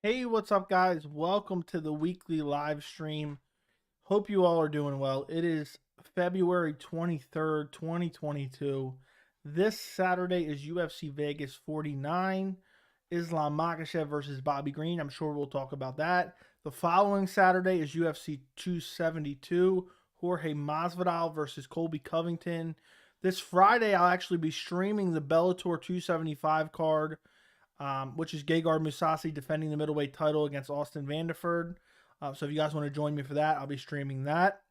Hey, what's up, guys? Welcome to the weekly live stream. Hope you all are doing well. It is February 23rd, 2022. This Saturday is UFC Vegas 49, Islam Makhachev versus Bobby Green. I'm sure we'll talk about that. The following Saturday is UFC 272, Jorge Masvidal versus Colby Covington. This Friday, I'll actually be streaming the Bellator 275 card, which is Gegard Mousasi defending the middleweight title against Austin Vanderford. So if you guys want to join me for that, I'll be streaming that.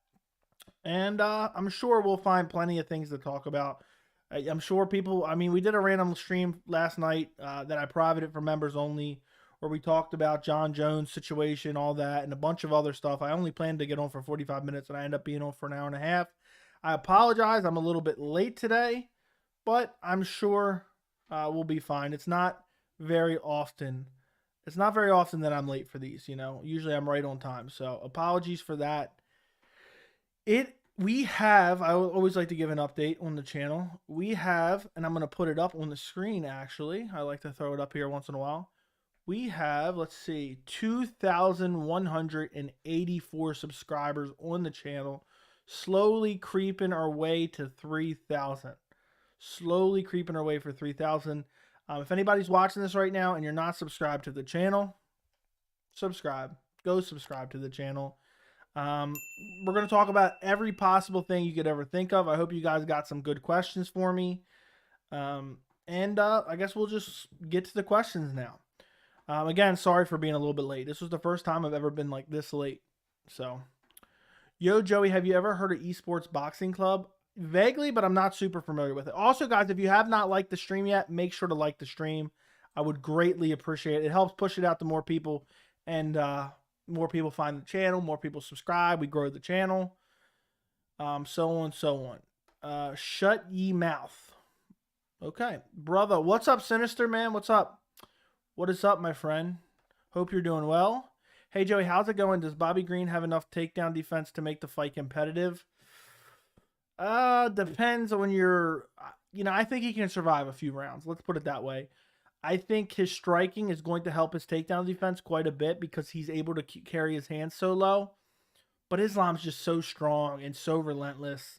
And I'm sure we'll find plenty of things to talk about. I'm sure people, we did a random stream last night that I privated for members only, where we talked about John Jones' situation, all that, and a bunch of other stuff. I only planned to get on for 45 minutes, and I end up being on for an hour and a half. I apologize. I'm a little bit late today, but I'm sure we'll be fine. It's not very often that I'm late for these, Usually I'm right on time. So apologies for that. I always like to give an update on the channel. We have, and I'm going to put it up on the screen actually. I like to throw it up here once in a while. We have, let's see, 2,184 subscribers on the channel, slowly creeping our way to 3,000. Slowly creeping our way for 3,000. If anybody's watching this right now and you're not subscribed to the channel, subscribe. Go subscribe to the channel. We're going to talk about every possible thing you could ever think of. I hope you guys got some good questions for me. I guess we'll just get to the questions now. Again, sorry for being a little bit late. This was the first time I've ever been like this late. So, yo, Joey, have you ever heard of Esports Boxing Club? Vaguely, but I'm not super familiar with it. Also, guys, if you have not liked the stream yet, make sure to like the stream. I would greatly appreciate it. It helps push it out to more people, and more people find the channel, more people subscribe, we grow the channel, so on and so on. Shut ye mouth. Okay, brother. What's up, Sinister, man? What's up? What is up, my friend? Hope you're doing well. Hey, Joey, how's it going? Does Bobby Green have enough takedown defense to make the fight competitive? Depends on when you're, I think he can survive a few rounds. Let's put it that way. I think his striking is going to help his takedown defense quite a bit because he's able to carry his hands so low. But Islam's just so strong and so relentless.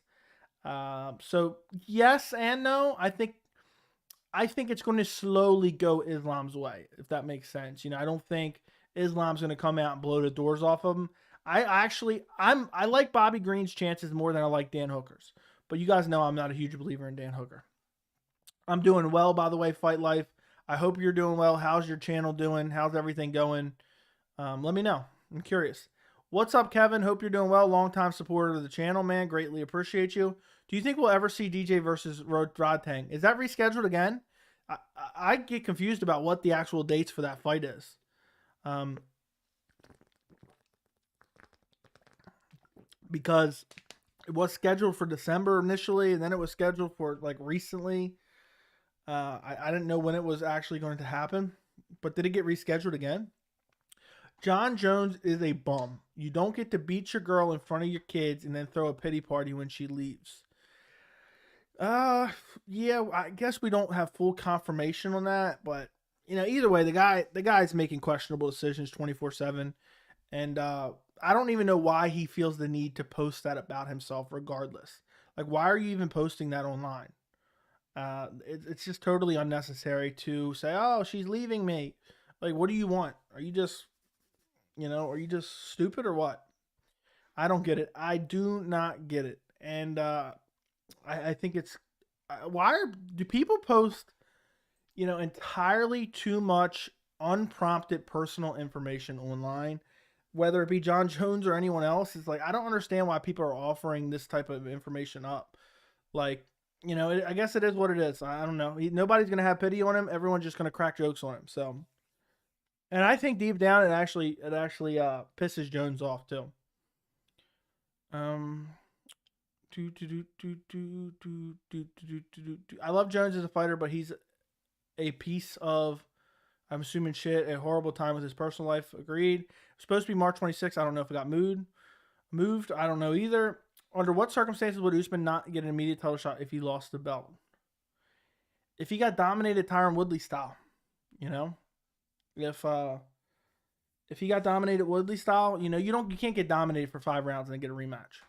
So yes and no. I think it's going to slowly go Islam's way, if that makes sense. I don't think Islam's going to come out and blow the doors off of him. I like Bobby Green's chances more than I like Dan Hooker's. But you guys know I'm not a huge believer in Dan Hooker. I'm doing well, by the way, Fight Life. I hope you're doing well. How's your channel doing? How's everything going? Let me know. I'm curious. What's up, Kevin? Hope you're doing well. Longtime supporter of the channel, man. Greatly appreciate you. Do you think we'll ever see DJ versus Rodtang? Is that rescheduled again? I get confused about what the actual dates for that fight is. Because it was scheduled for December initially, and then it was scheduled for like recently. I didn't know when it was actually going to happen, but did it get rescheduled again? John Jones is a bum. You don't get to beat your girl in front of your kids and then throw a pity party when she leaves. Yeah, I guess we don't have full confirmation on that, but either way, the guy's making questionable decisions 24/7, and I don't even know why he feels the need to post that about himself regardless. Like, why are you even posting that online? It's just totally unnecessary to say, oh, she's leaving me. Like, what do you want? Are you just stupid or what? I don't get it. I do not get it. And I think it's, do people post, entirely too much unprompted personal information online? Whether it be John Jones or anyone else, it's like, I don't understand why people are offering this type of information up. Like, I guess it is what it is. I don't know. Nobody's going to have pity on him. Everyone's just going to crack jokes on him. So, and I think deep down, it actually pisses Jones off too. I love Jones as a fighter, but he's a piece of, I'm assuming, shit, a horrible time with his personal life. Agreed. It was supposed to be March 26th. I don't know if it got moved. I don't know either. Under what circumstances would Usman not get an immediate title shot if he lost the belt? If he got dominated Tyron Woodley style, If If he got dominated Woodley style, you know, you can't get dominated for 5 rounds and then get a rematch.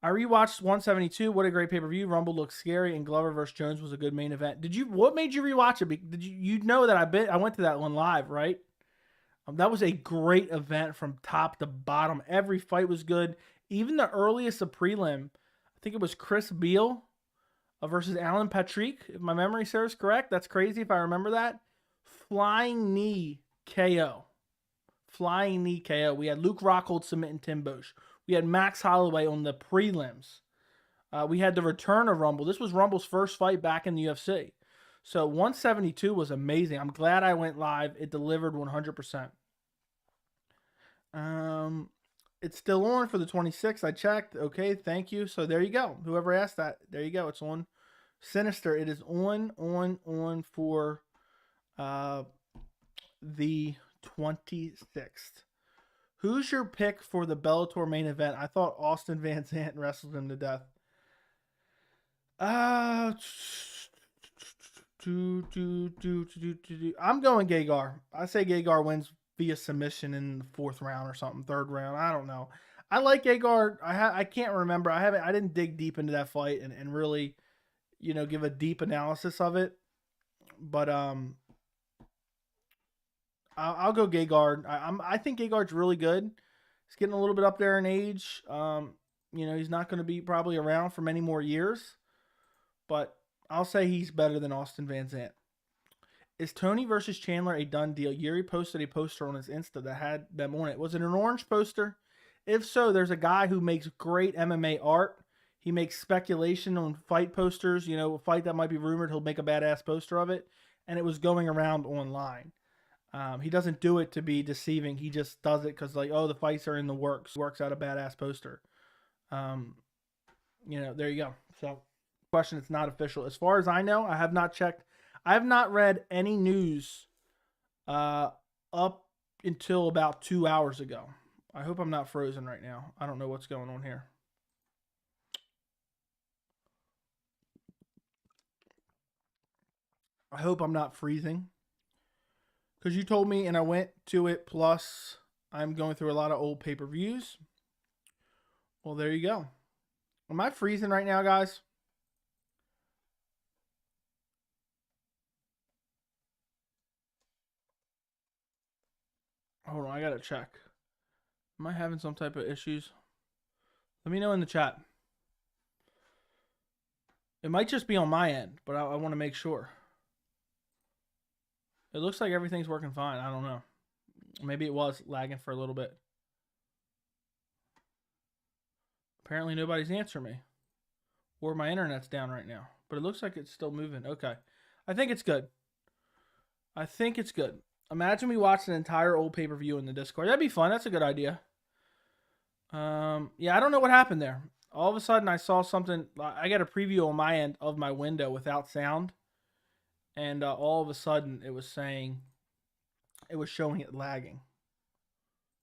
I rewatched 172. What a great pay-per-view. Rumble looked scary, and Glover versus Jones was a good main event. What made you rewatch it? Did you know that I went to that one live, right? That was a great event from top to bottom. Every fight was good. Even the earliest of prelim, I think it was Chris Beal versus Alan Patrick, if my memory serves correct. That's crazy if I remember that. Flying knee KO. Flying knee KO. We had Luke Rockhold submitting Tim Bosch. We had Max Holloway on the prelims. We had the return of Rumble. This was Rumble's first fight back in the UFC. So 172 was amazing. I'm glad I went live. It delivered 100%. It's still on for the 26th. I checked. Okay, thank you. So there you go. Whoever asked that, there you go. It's on. Sinister. It is on for the 26th. Who's your pick for the Bellator main event? I thought Austin Van Zandt wrestled him to death. I'm going Gegard. I say Gegard wins via submission in the 4th round or something, 3rd round. I don't know. I like Gegard. I can't remember. I didn't dig deep into that fight and really, you know, give a deep analysis of it. But I'll go Gegard. I think Gegard's really good. He's getting a little bit up there in age. You know, he's not going to be probably around for many more years. But I'll say he's better than Austin Van Zandt. Is Tony versus Chandler a done deal? Yuri posted a poster on his Insta that had them on it. Was it an orange poster? If so, there's a guy who makes great MMA art. He makes speculation on fight posters. You know, a fight that might be rumored, he'll make a badass poster of it. And it was going around online. He doesn't do it to be deceiving. He just does it because, like, oh, the fights are in the works. Works out a badass poster. You know, there you go. So, question, it's not official. As far as I know, I have not checked. I have not read any news up until about 2 hours ago. I hope I'm not frozen right now. I don't know what's going on here. I hope I'm not freezing. Because you told me and I went to it. Plus, I'm going through a lot of old pay-per-views. Well, there you go. Am I freezing right now, guys? Hold on, I gotta check. Am I having some type of issues? Let me know in the chat. It might just be on my end, but I want to make sure. It looks like everything's working fine. I don't know. Maybe it was lagging for a little bit. Apparently nobody's answering me. Or my internet's down right now. But it looks like it's still moving. Okay. I think it's good. I think it's good. Imagine we watched an entire old pay-per-view in the Discord. That'd be fun. That's a good idea. Yeah, I don't know what happened there. All of a sudden, I saw something. I got a preview on my end of my window without sound. And all of a sudden, it was showing it lagging.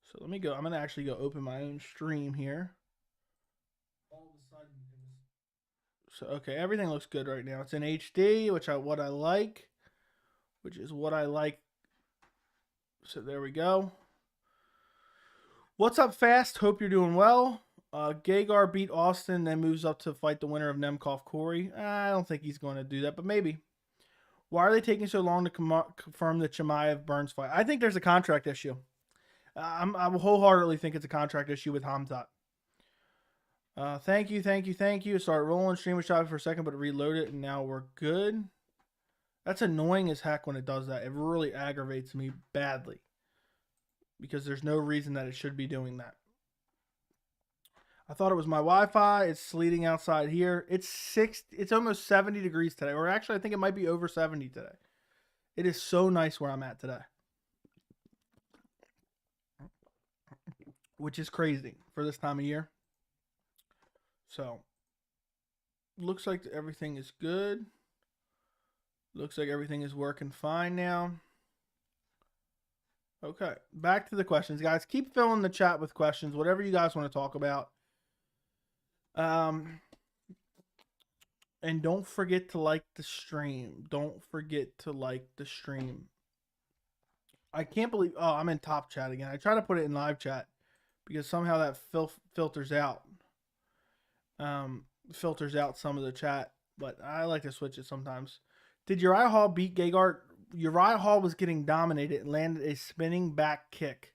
So let me go. I'm going to actually go open my own stream here. All of a sudden, so, okay, everything looks good right now. It's in HD, which is what I like. So there we go. What's up, Fast? Hope you're doing well. Gegard beat Austin, then moves up to fight the winner of Nemkov Corey. I don't think he's going to do that, but maybe. Why are they taking so long to confirm the Chimaev Burns fight? I think there's a contract issue. I wholeheartedly think it's a contract issue with Hamzat. Thank you. Start rolling stream with Shopee for a second, but reload it, and now we're good. That's annoying as heck when it does that. It really aggravates me badly. Because there's no reason that it should be doing that. I thought it was my Wi-Fi. It's sleeting outside here. It's almost 70 degrees today. Or actually, I think it might be over 70 today. It is so nice where I'm at today. Which is crazy for this time of year. So, looks like everything is good. Looks like everything is working fine now. Okay, back to the questions, guys. Keep filling the chat with questions, whatever you guys want to talk about. And don't forget to like the stream. I can't believe. Oh, I'm in top chat again. I try to put it in live chat because somehow that filters out. Filters out some of the chat, but I like to switch it sometimes. Did Uriah Hall beat Gegard? Uriah Hall was getting dominated and landed a spinning back kick,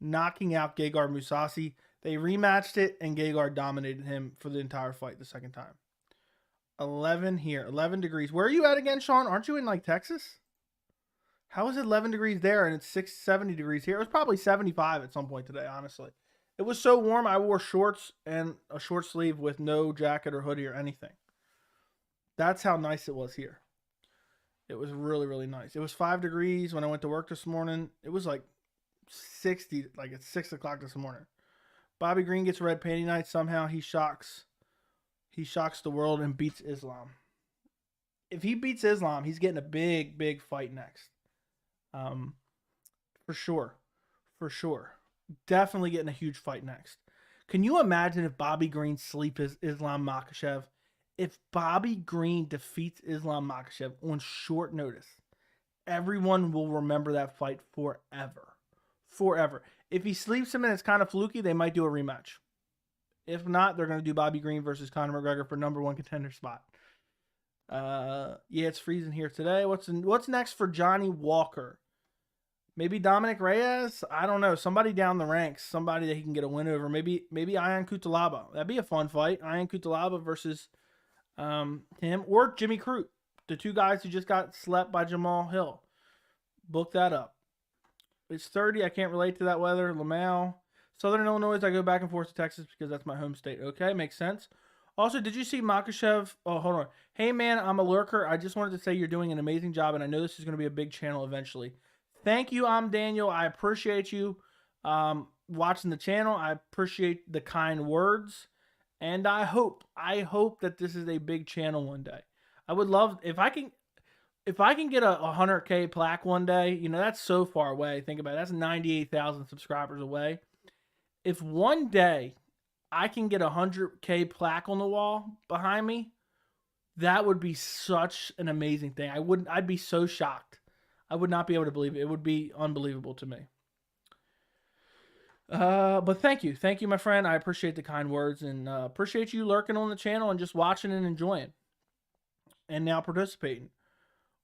knocking out Gegard Mousasi. They rematched it, and Gegard dominated him for the entire fight the second time. 11 here. 11 degrees. Where are you at again, Sean? Aren't you in, like, Texas? How is it 11 degrees there and it's 70 degrees here? It was probably 75 at some point today, honestly. It was so warm, I wore shorts and a short sleeve with no jacket or hoodie or anything. That's how nice it was here. It was really, really nice. It was 5 degrees when I went to work this morning. It was like 60, like it's 6 o'clock this morning. Bobby Green gets red panty night. Somehow he shocks the world and beats Islam. If he beats Islam, he's getting a big, big fight next. For sure. For sure. Definitely getting a huge fight next. Can you imagine if Bobby Green sleeps Islam Makhachev? If Bobby Green defeats Islam Makhachev on short notice, everyone will remember that fight forever. Forever. If he sleeps him and it's kind of fluky, they might do a rematch. If not, they're going to do Bobby Green versus Conor McGregor for #1 contender spot. Yeah, it's freezing here today. What's next for Johnny Walker? Maybe Dominic Reyes? I don't know. Somebody down the ranks. Somebody that he can get a win over. Maybe Ion Cutelaba. That'd be a fun fight. Ion Cutelaba versus him or Jimmy Crute. The two guys who just got slept by Jamal Hill. Book that up. It's 30. I can't relate to that weather. Lamau. Southern Illinois, I go back and forth to Texas because that's my home state. Okay, makes sense. Also, did you see Makashav? Oh, hold on. Hey, man, I'm a lurker. I just wanted to say you're doing an amazing job, and I know this is going to be a big channel eventually. Thank you, I'm Daniel. I appreciate you watching the channel. I appreciate the kind words, and I hope that this is a big channel one day. I would love if I can get a 100K plaque one day. You know, that's so far away. Think about it. That's 98,000 subscribers away. If one day I can get a 100K plaque on the wall behind me, that would be such an amazing thing. I'd be so shocked. I would not be able to believe it. It would be unbelievable to me. But thank you. Thank you, my friend. I appreciate the kind words and appreciate you lurking on the channel and just watching and enjoying. And now participating.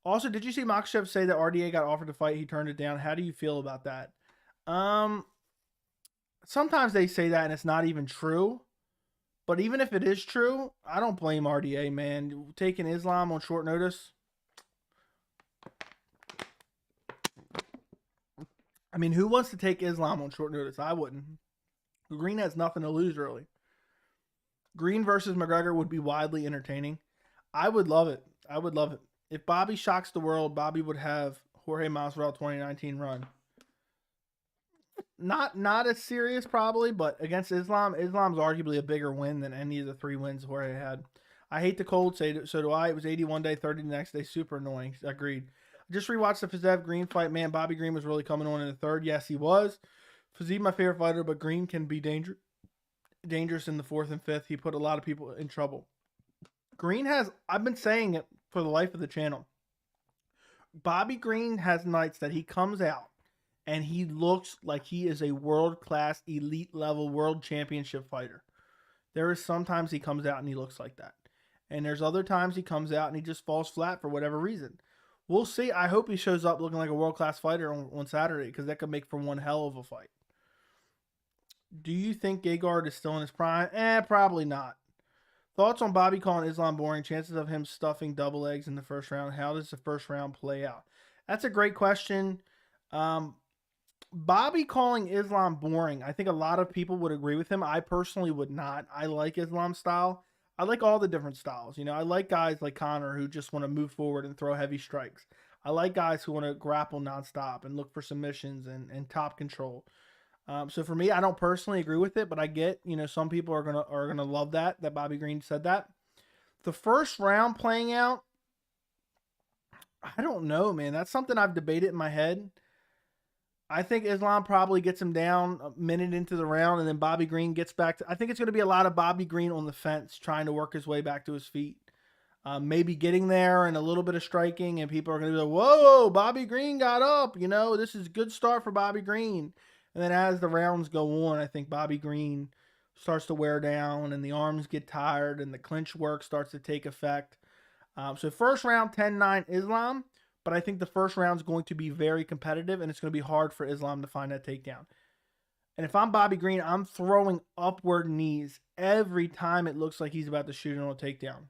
Also, did you see Makashav say that RDA got offered to fight? He turned it down. How do you feel about that? Sometimes they say that and it's not even true. But even if it is true, I don't blame RDA, man. Taking Islam on short notice. I mean, who wants to take Islam on short notice? I wouldn't. Green has nothing to lose, really. Green versus McGregor would be wildly entertaining. I would love it. I would love it. If Bobby shocks the world, Bobby would have Jorge Masvidal 2019 run. Not as serious, probably, but against Islam, Islam's arguably a bigger win than any of the 3 wins Jorge had. I hate the cold, so do I. It was 80 one day, 30 the next day. Super annoying. Agreed. Just rewatched the Fiziev Green fight. Man, Bobby Green was really coming on in the third. Yes, he was. Fiziev, my favorite fighter, but Green can be dangerous in the 4th and 5th. He put a lot of people in trouble. Green has, I've been saying it for the life of the channel. Bobby Green has nights that he comes out and he looks like he is a world-class, elite-level world championship fighter. There is sometimes he comes out and he looks like that. And there's other times he comes out and he just falls flat for whatever reason. We'll see. I hope he shows up looking like a world-class fighter on Saturday because that could make for one hell of a fight. Do you think Gegard is still in his prime? Probably not. Thoughts on Bobby calling Islam boring? Chances of him stuffing double eggs in the first round? How does the first round play out? That's a great question. Bobby calling Islam boring, I think a lot of people would agree with him. I personally would not. I like Islam's style. I like all the different styles. You know, I like guys like Conor who just want to move forward and throw heavy strikes. I like guys who want to grapple nonstop and look for submissions and top control. So for me, I don't personally agree with it, but I get, you know, some people are gonna love that Bobby Green said that. The first round playing out, I don't know, man. That's something I've debated in my head. I think Islam probably gets him down a minute into the round, and then Bobby Green gets back to... I think it's going to be a lot of Bobby Green on the fence trying to work his way back to his feet. maybe getting there and a little bit of striking, and people are going to be like, whoa, Bobby Green got up. This is a good start for Bobby Green. And then as the rounds go on, I think Bobby Green starts to wear down and the arms get tired and the clinch work starts to take effect. So first round, 10-9 Islam, but I think the first round is going to be very competitive and it's going to be hard for Islam to find that takedown. And if I'm Bobby Green, I'm throwing upward knees every time it looks like he's about to shoot on a takedown.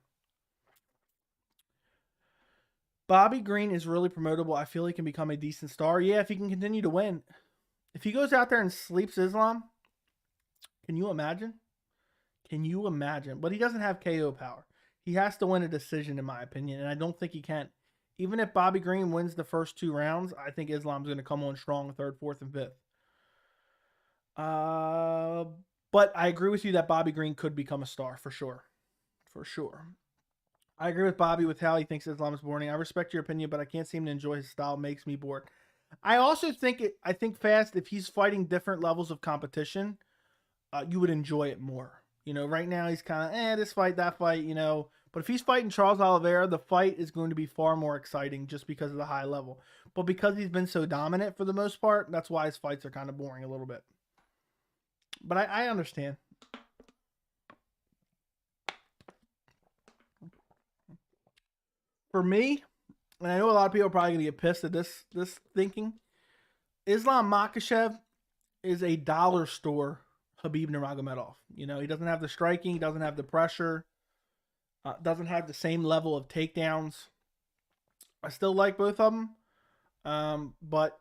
Bobby Green is really promotable. I feel he can become a decent star. Yeah, if he can continue to win. If he goes out there and sleeps Islam, can you imagine? Can you imagine? But he doesn't have KO power. He has to win a decision, in my opinion, and I don't think he can. Even if Bobby Green wins the first 2 rounds, I think Islam's going to come on strong 3rd, 4th, and 5th. But I agree with you that Bobby Green could become a star, for sure. For sure. I agree with Bobby with how he thinks Islam is boring. I respect your opinion, but I can't seem to enjoy his style. It makes me bored. I also think Fast, if he's fighting different levels of competition, you would enjoy it more. Right now he's kind of, this fight, that fight, But if he's fighting Charles Oliveira, the fight is going to be far more exciting just because of the high level. But because he's been so dominant for the most part, that's why his fights are kind of boring a little bit. But I understand. For me, and I know a lot of people are probably going to get pissed at this thinking, Islam Makhachev is a dollar store Khabib Nurmagomedov. He doesn't have the striking, he doesn't have the pressure, doesn't have the same level of takedowns. I still like both of them, but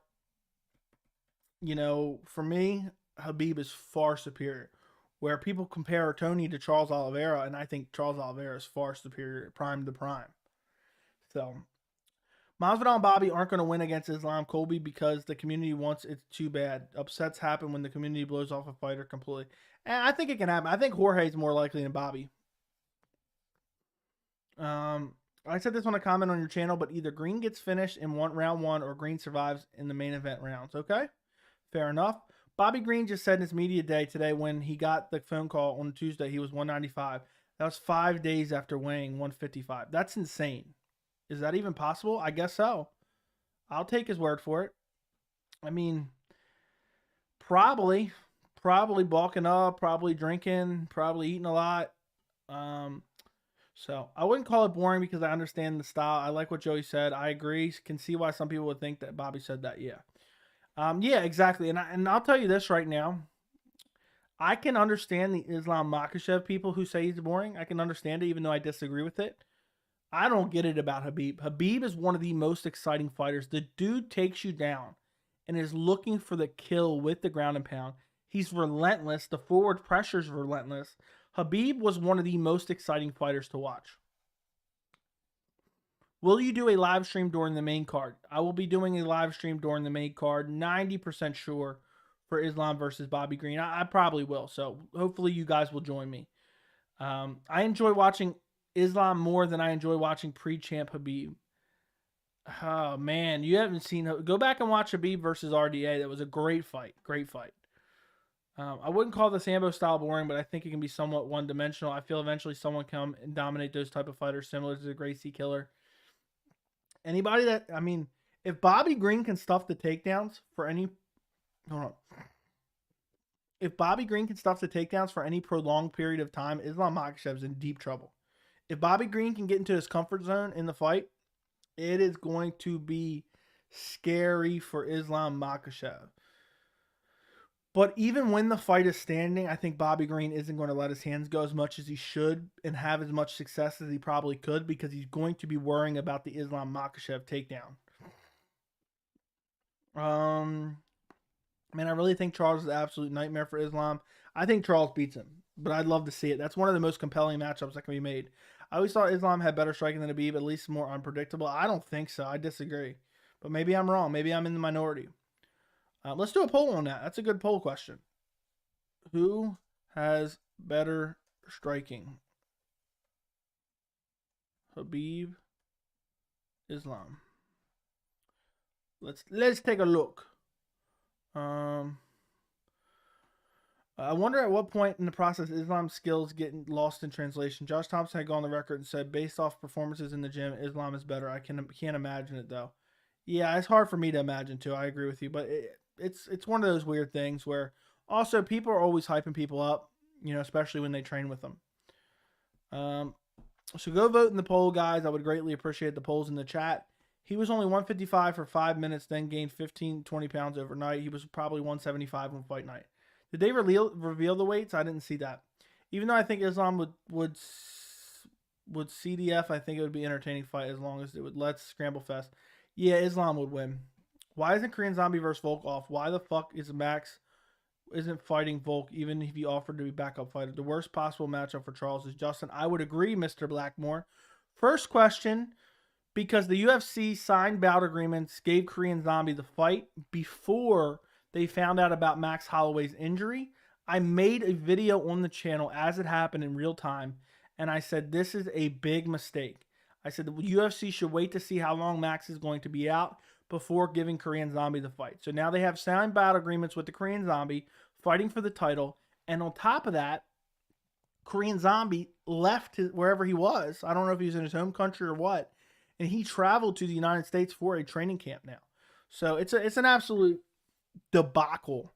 for me, Khabib is far superior. Where people compare Tony to Charles Oliveira, and I think Charles Oliveira is far superior, prime to prime. So, Masvidal and Bobby aren't going to win against Islam Colby because the community wants it too bad. Upsets happen when the community blows off a fighter completely. And I think it can happen. I think Jorge is more likely than Bobby. I said this on a comment on your channel, but either Green gets finished in round 1 or Green survives in the main event rounds. Okay? Fair enough. Bobby Green just said in his media day today when he got the phone call on Tuesday, he was 195. That was 5 days after weighing 155. That's insane. Is that even possible? I guess so. I'll take his word for it. I mean, probably bulking up, probably drinking, probably eating a lot. So I wouldn't call it boring because I understand the style. I like what Joey said. I agree. Can see why some people would think that Bobby said that. Yeah. Yeah, exactly. And I'll tell you this right now. I can understand the Islam Makhachev people who say he's boring. I can understand it even though I disagree with it. I don't get it about Khabib. Khabib is one of the most exciting fighters. The dude takes you down and is looking for the kill with the ground and pound. He's relentless. The forward pressure is relentless. Khabib was one of the most exciting fighters to watch. Will you do a live stream during the main card? I will be doing a live stream during the main card. 90% sure for Islam versus Bobby Green. I probably will. So hopefully you guys will join me. I enjoy watching Islam more than I enjoy watching pre-champ Khabib. Oh, man. You haven't seen... Go back and watch Khabib versus RDA. That was a great fight. Great fight. I wouldn't call the Sambo style boring, but I think it can be somewhat one-dimensional. I feel eventually someone come and dominate those type of fighters similar to the Gracie Killer. Anybody that... I mean, if Bobby Green can stuff the takedowns for any... Hold on. If Bobby Green can stuff the takedowns for any prolonged period of time, Islam Makhachev is in deep trouble. If Bobby Green can get into his comfort zone in the fight, it is going to be scary for Islam Makhachev. But even when the fight is standing, I think Bobby Green isn't going to let his hands go as much as he should and have as much success as he probably could because he's going to be worrying about the Islam Makhachev takedown. Man, I really think Charles is an absolute nightmare for Islam. I think Charles beats him, but I'd love to see it. That's one of the most compelling matchups that can be made. I always thought Islam had better striking than Khabib, at least more unpredictable. I don't think so. I disagree. But maybe I'm wrong. Maybe I'm in the minority. Let's do a poll on that. That's a good poll question. Who has better striking? Khabib, Islam. Let's take a look. I wonder at what point in the process Islam's skills getting lost in translation. Josh Thompson had gone on the record and said, based off performances in the gym, Islam is better. I can't imagine it though. Yeah, it's hard for me to imagine too. I agree with you, but it's one of those weird things where also people are always hyping people up, you know, especially when they train with them. So go vote in the poll, guys. I would greatly appreciate the polls in the chat. He was only 155 for 5 minutes, then gained 15, 20 pounds overnight. He was probably 175 on fight night. Did they reveal the weights? I didn't see that. Even though I think Islam would CDF, I think it would be an entertaining fight as long as it would let's scramble fest. Yeah, Islam would win. Why isn't Korean Zombie versus Volk off? Why the fuck is Max isn't fighting Volk even if he offered to be backup fighter? The worst possible matchup for Charles is Justin. I would agree, Mr. Blackmore. First question, because the UFC signed bout agreements, gave Korean Zombie the fight before they found out about Max Holloway's injury. I made a video on the channel as it happened in real time, and I said this is a big mistake. I said the UFC should wait to see how long Max is going to be out before giving Korean Zombie the fight. So now they have signed bout agreements with the Korean Zombie fighting for the title, and on top of that, Korean Zombie left wherever he was. I don't know if he was in his home country or what, and he traveled to the United States for a training camp now. So it's an absolute debacle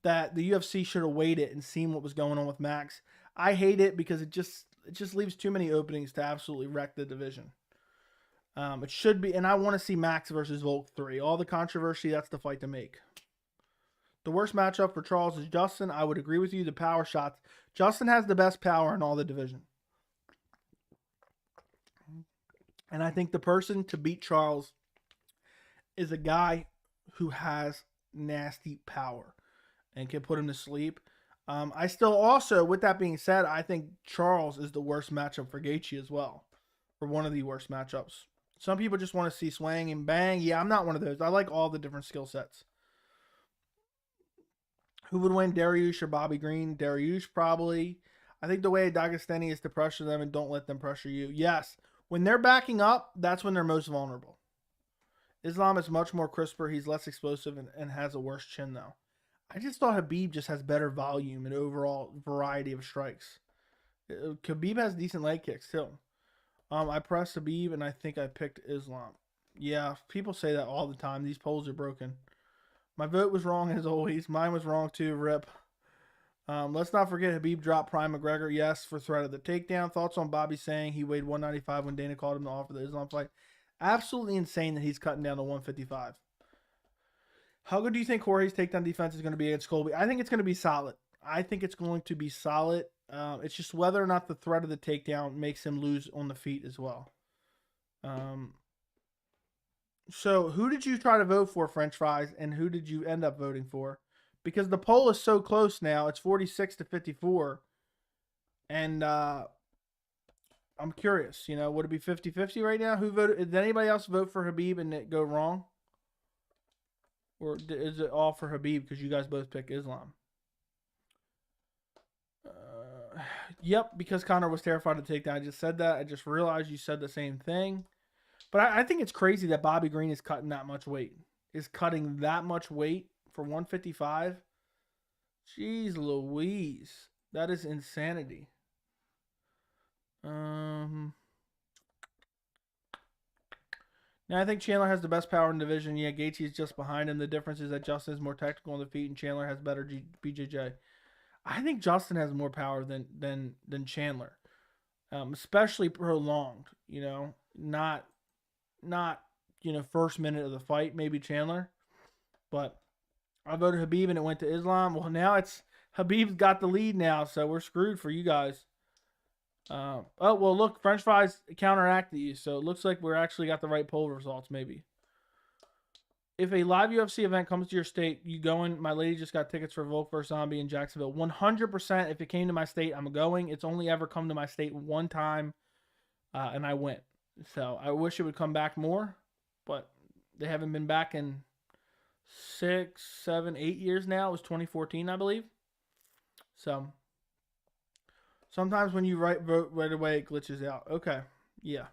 that the UFC should have waited and seen what was going on with Max. I hate it because it just leaves too many openings to absolutely wreck the division. It should be, and I want to see Max versus Volk 3. All the controversy, that's the fight to make. The worst matchup for Charles is Justin. I would agree with you. The power shots. Justin has the best power in all the division. And I think the person to beat Charles is a guy who has nasty power and can put him to sleep. I still also, with that being said, I think Charles is the worst matchup for Gaethje as well. For one of the worst matchups. Some people just want to see swang and bang. Yeah, I'm not one of those. I like all the different skill sets. Who would win, Dariush or Bobby Green? Dariush probably. I think the way Dagestani is to pressure them and don't let them pressure you. Yes, when they're backing up, that's when they're most vulnerable. Islam is much more crisper. He's less explosive and has a worse chin, though. I just thought Khabib just has better volume and overall variety of strikes. Khabib has decent leg kicks, too. I pressed Khabib, and I think I picked Islam. Yeah, people say that all the time. These polls are broken. My vote was wrong, as always. Mine was wrong, too. Rip. Let's not forget Khabib dropped Prime McGregor. Yes, for threat of the takedown. Thoughts on Bobby saying he weighed 195 when Dana called him to offer the Islam fight? Absolutely insane that he's cutting down to 155. How good do you think Jorge's takedown defense is going to be against Colby? I think it's going to be solid. It's just whether or not the threat of the takedown makes him lose on the feet as well. So who did you try to vote for, French fries, and who did you end up voting for? Because the poll is so close now. It's 46 to 54. And I'm curious, you know, would it be 50-50 right now? Who voted? Did anybody else vote for Khabib and it go wrong? Or is it all for Khabib because you guys both pick Islam? Yep, because Conor was terrified to take that. I just said that. I just realized you said the same thing. But I think it's crazy that Bobby Green is cutting that much weight. Is cutting that much weight for 155? Jeez Louise. That is insanity. Now, I think Chandler has the best power in the division. Yeah, Gaethje is just behind him. The difference is that Justin is more technical on the feet and Chandler has better BJJ. I think Justin has more power than Chandler, especially prolonged. You know, not first minute of the fight. Maybe Chandler, but I voted Khabib and it went to Islam. Well, now it's Khabib's got the lead now, so we're screwed for you guys. Oh, well, look, French fries counteracted you, so it looks like we're actually got the right poll results, maybe. If a live UFC event comes to your state, you going? My lady just got tickets for Volk vs. Zombie in Jacksonville. 100%, if it came to my state, I'm going. It's only ever come to my state one time, and I went. So I wish it would come back more, but they haven't been back in 6, 7, 8 years now. It was 2014, I believe. So sometimes when you vote right away, it glitches out. Okay, yeah,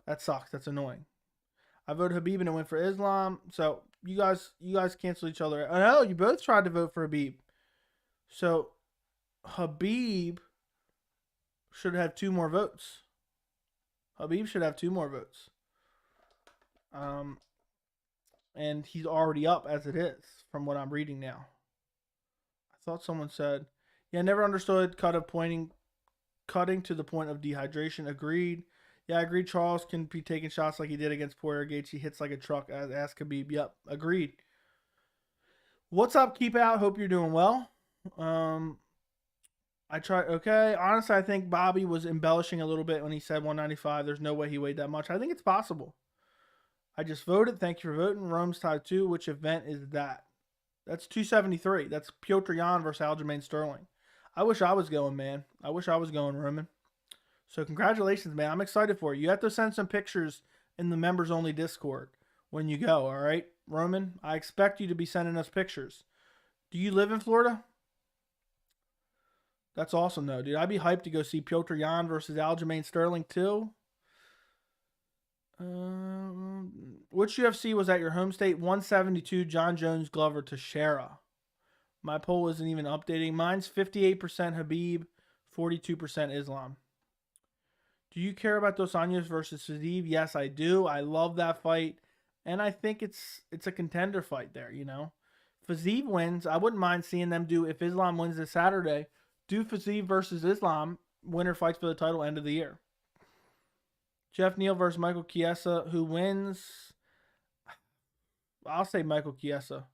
that sucks. That's annoying. I voted Khabib and it went for Islam. So you guys cancel each other. Oh no, you both tried to vote for Khabib. So Habib should have 2 more votes. Habib should have 2 more votes. And he's already up as it is from what I'm reading now. I thought someone said, yeah, never understood cutting to the point of dehydration. Agreed. Yeah, I agreed. Charles can be taking shots like he did against Poirier. Gaethje hits like a truck. Ask Khabib. Yep, agreed. What's up, Keep Out? Hope you're doing well. I tried. Okay, honestly, I think Bobby was embellishing a little bit when he said 195. There's no way he weighed that much. I think it's possible. I just voted. Thank you for voting. Rome's tied 2. Which event is that? That's 273. That's Petr Yan versus Aljamain Sterling. I wish I was going, man. I wish I was going, Roman. So congratulations, man. I'm excited for you. You have to send some pictures in the members-only Discord when you go, all right? Roman, I expect you to be sending us pictures. Do you live in Florida? That's awesome, though, dude. I'd be hyped to go see Petr Yan versus Aljamain Sterling, too. Which UFC was at your home state? 172, John Jones, Glover, Teixeira. My poll isn't even updating. Mine's 58% Habib, 42% Islam. Do you care about Dos Anjos versus Fiziev? Yes, I do. I love that fight. And I think it's a contender fight there, you know. Fiziev wins. I wouldn't mind seeing them do, if Islam wins this Saturday, do Fiziev versus Islam. Winner fights for the title end of the year. Jeff Neal versus Michael Kiesa. Who wins? I'll say Michael Kiesa.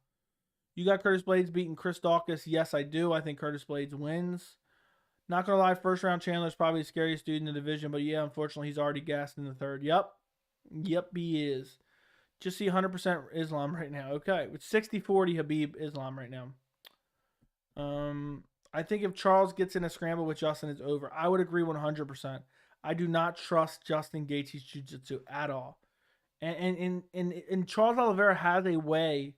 You got Curtis Blades beating Chris Daukaus? Yes, I do. I think Curtis Blades wins. Not going to lie, first round Chandler's probably the scariest dude in the division, but yeah, unfortunately, he's already gassed in the third. Yep, he is. Just see 100% Islam right now. Okay, with 60-40 Habib Islam right now. I think if Charles gets in a scramble with Justin, it's over. I would agree 100%. I do not trust Justin Gaethje's jiu-jitsu at all. And Charles Oliveira has a way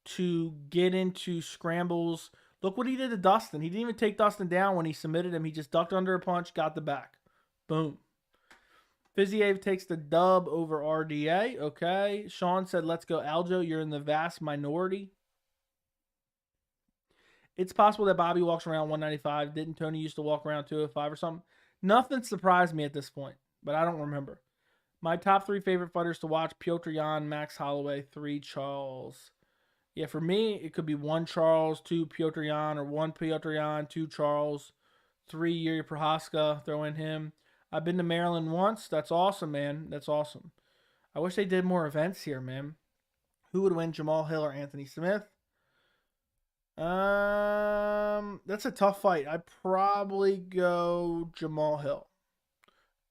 to get into scrambles. Look what he did to Dustin. He didn't even take Dustin down when he submitted him. He just ducked under a punch, got the back. Boom. Fiziev takes the dub over RDA. Okay. Sean said, let's go Aljo. You're in the vast minority. It's possible that Bobby walks around 195. Didn't Tony used to walk around 205 or something? Nothing surprised me at this point, but I don't remember. My top 3 favorite fighters to watch: Petr Yan, Max Holloway, 3 Charles. Yeah, for me, it could be 1 Charles, 2 Petr Yan, or 1 Petr Yan, 2 Charles, 3 Yuri Prohaska, throw in him. I've been to Maryland once. That's awesome, man. That's awesome. I wish they did more events here, man. Who would win, Jamal Hill or Anthony Smith? That's a tough fight. I'd probably go Jamal Hill.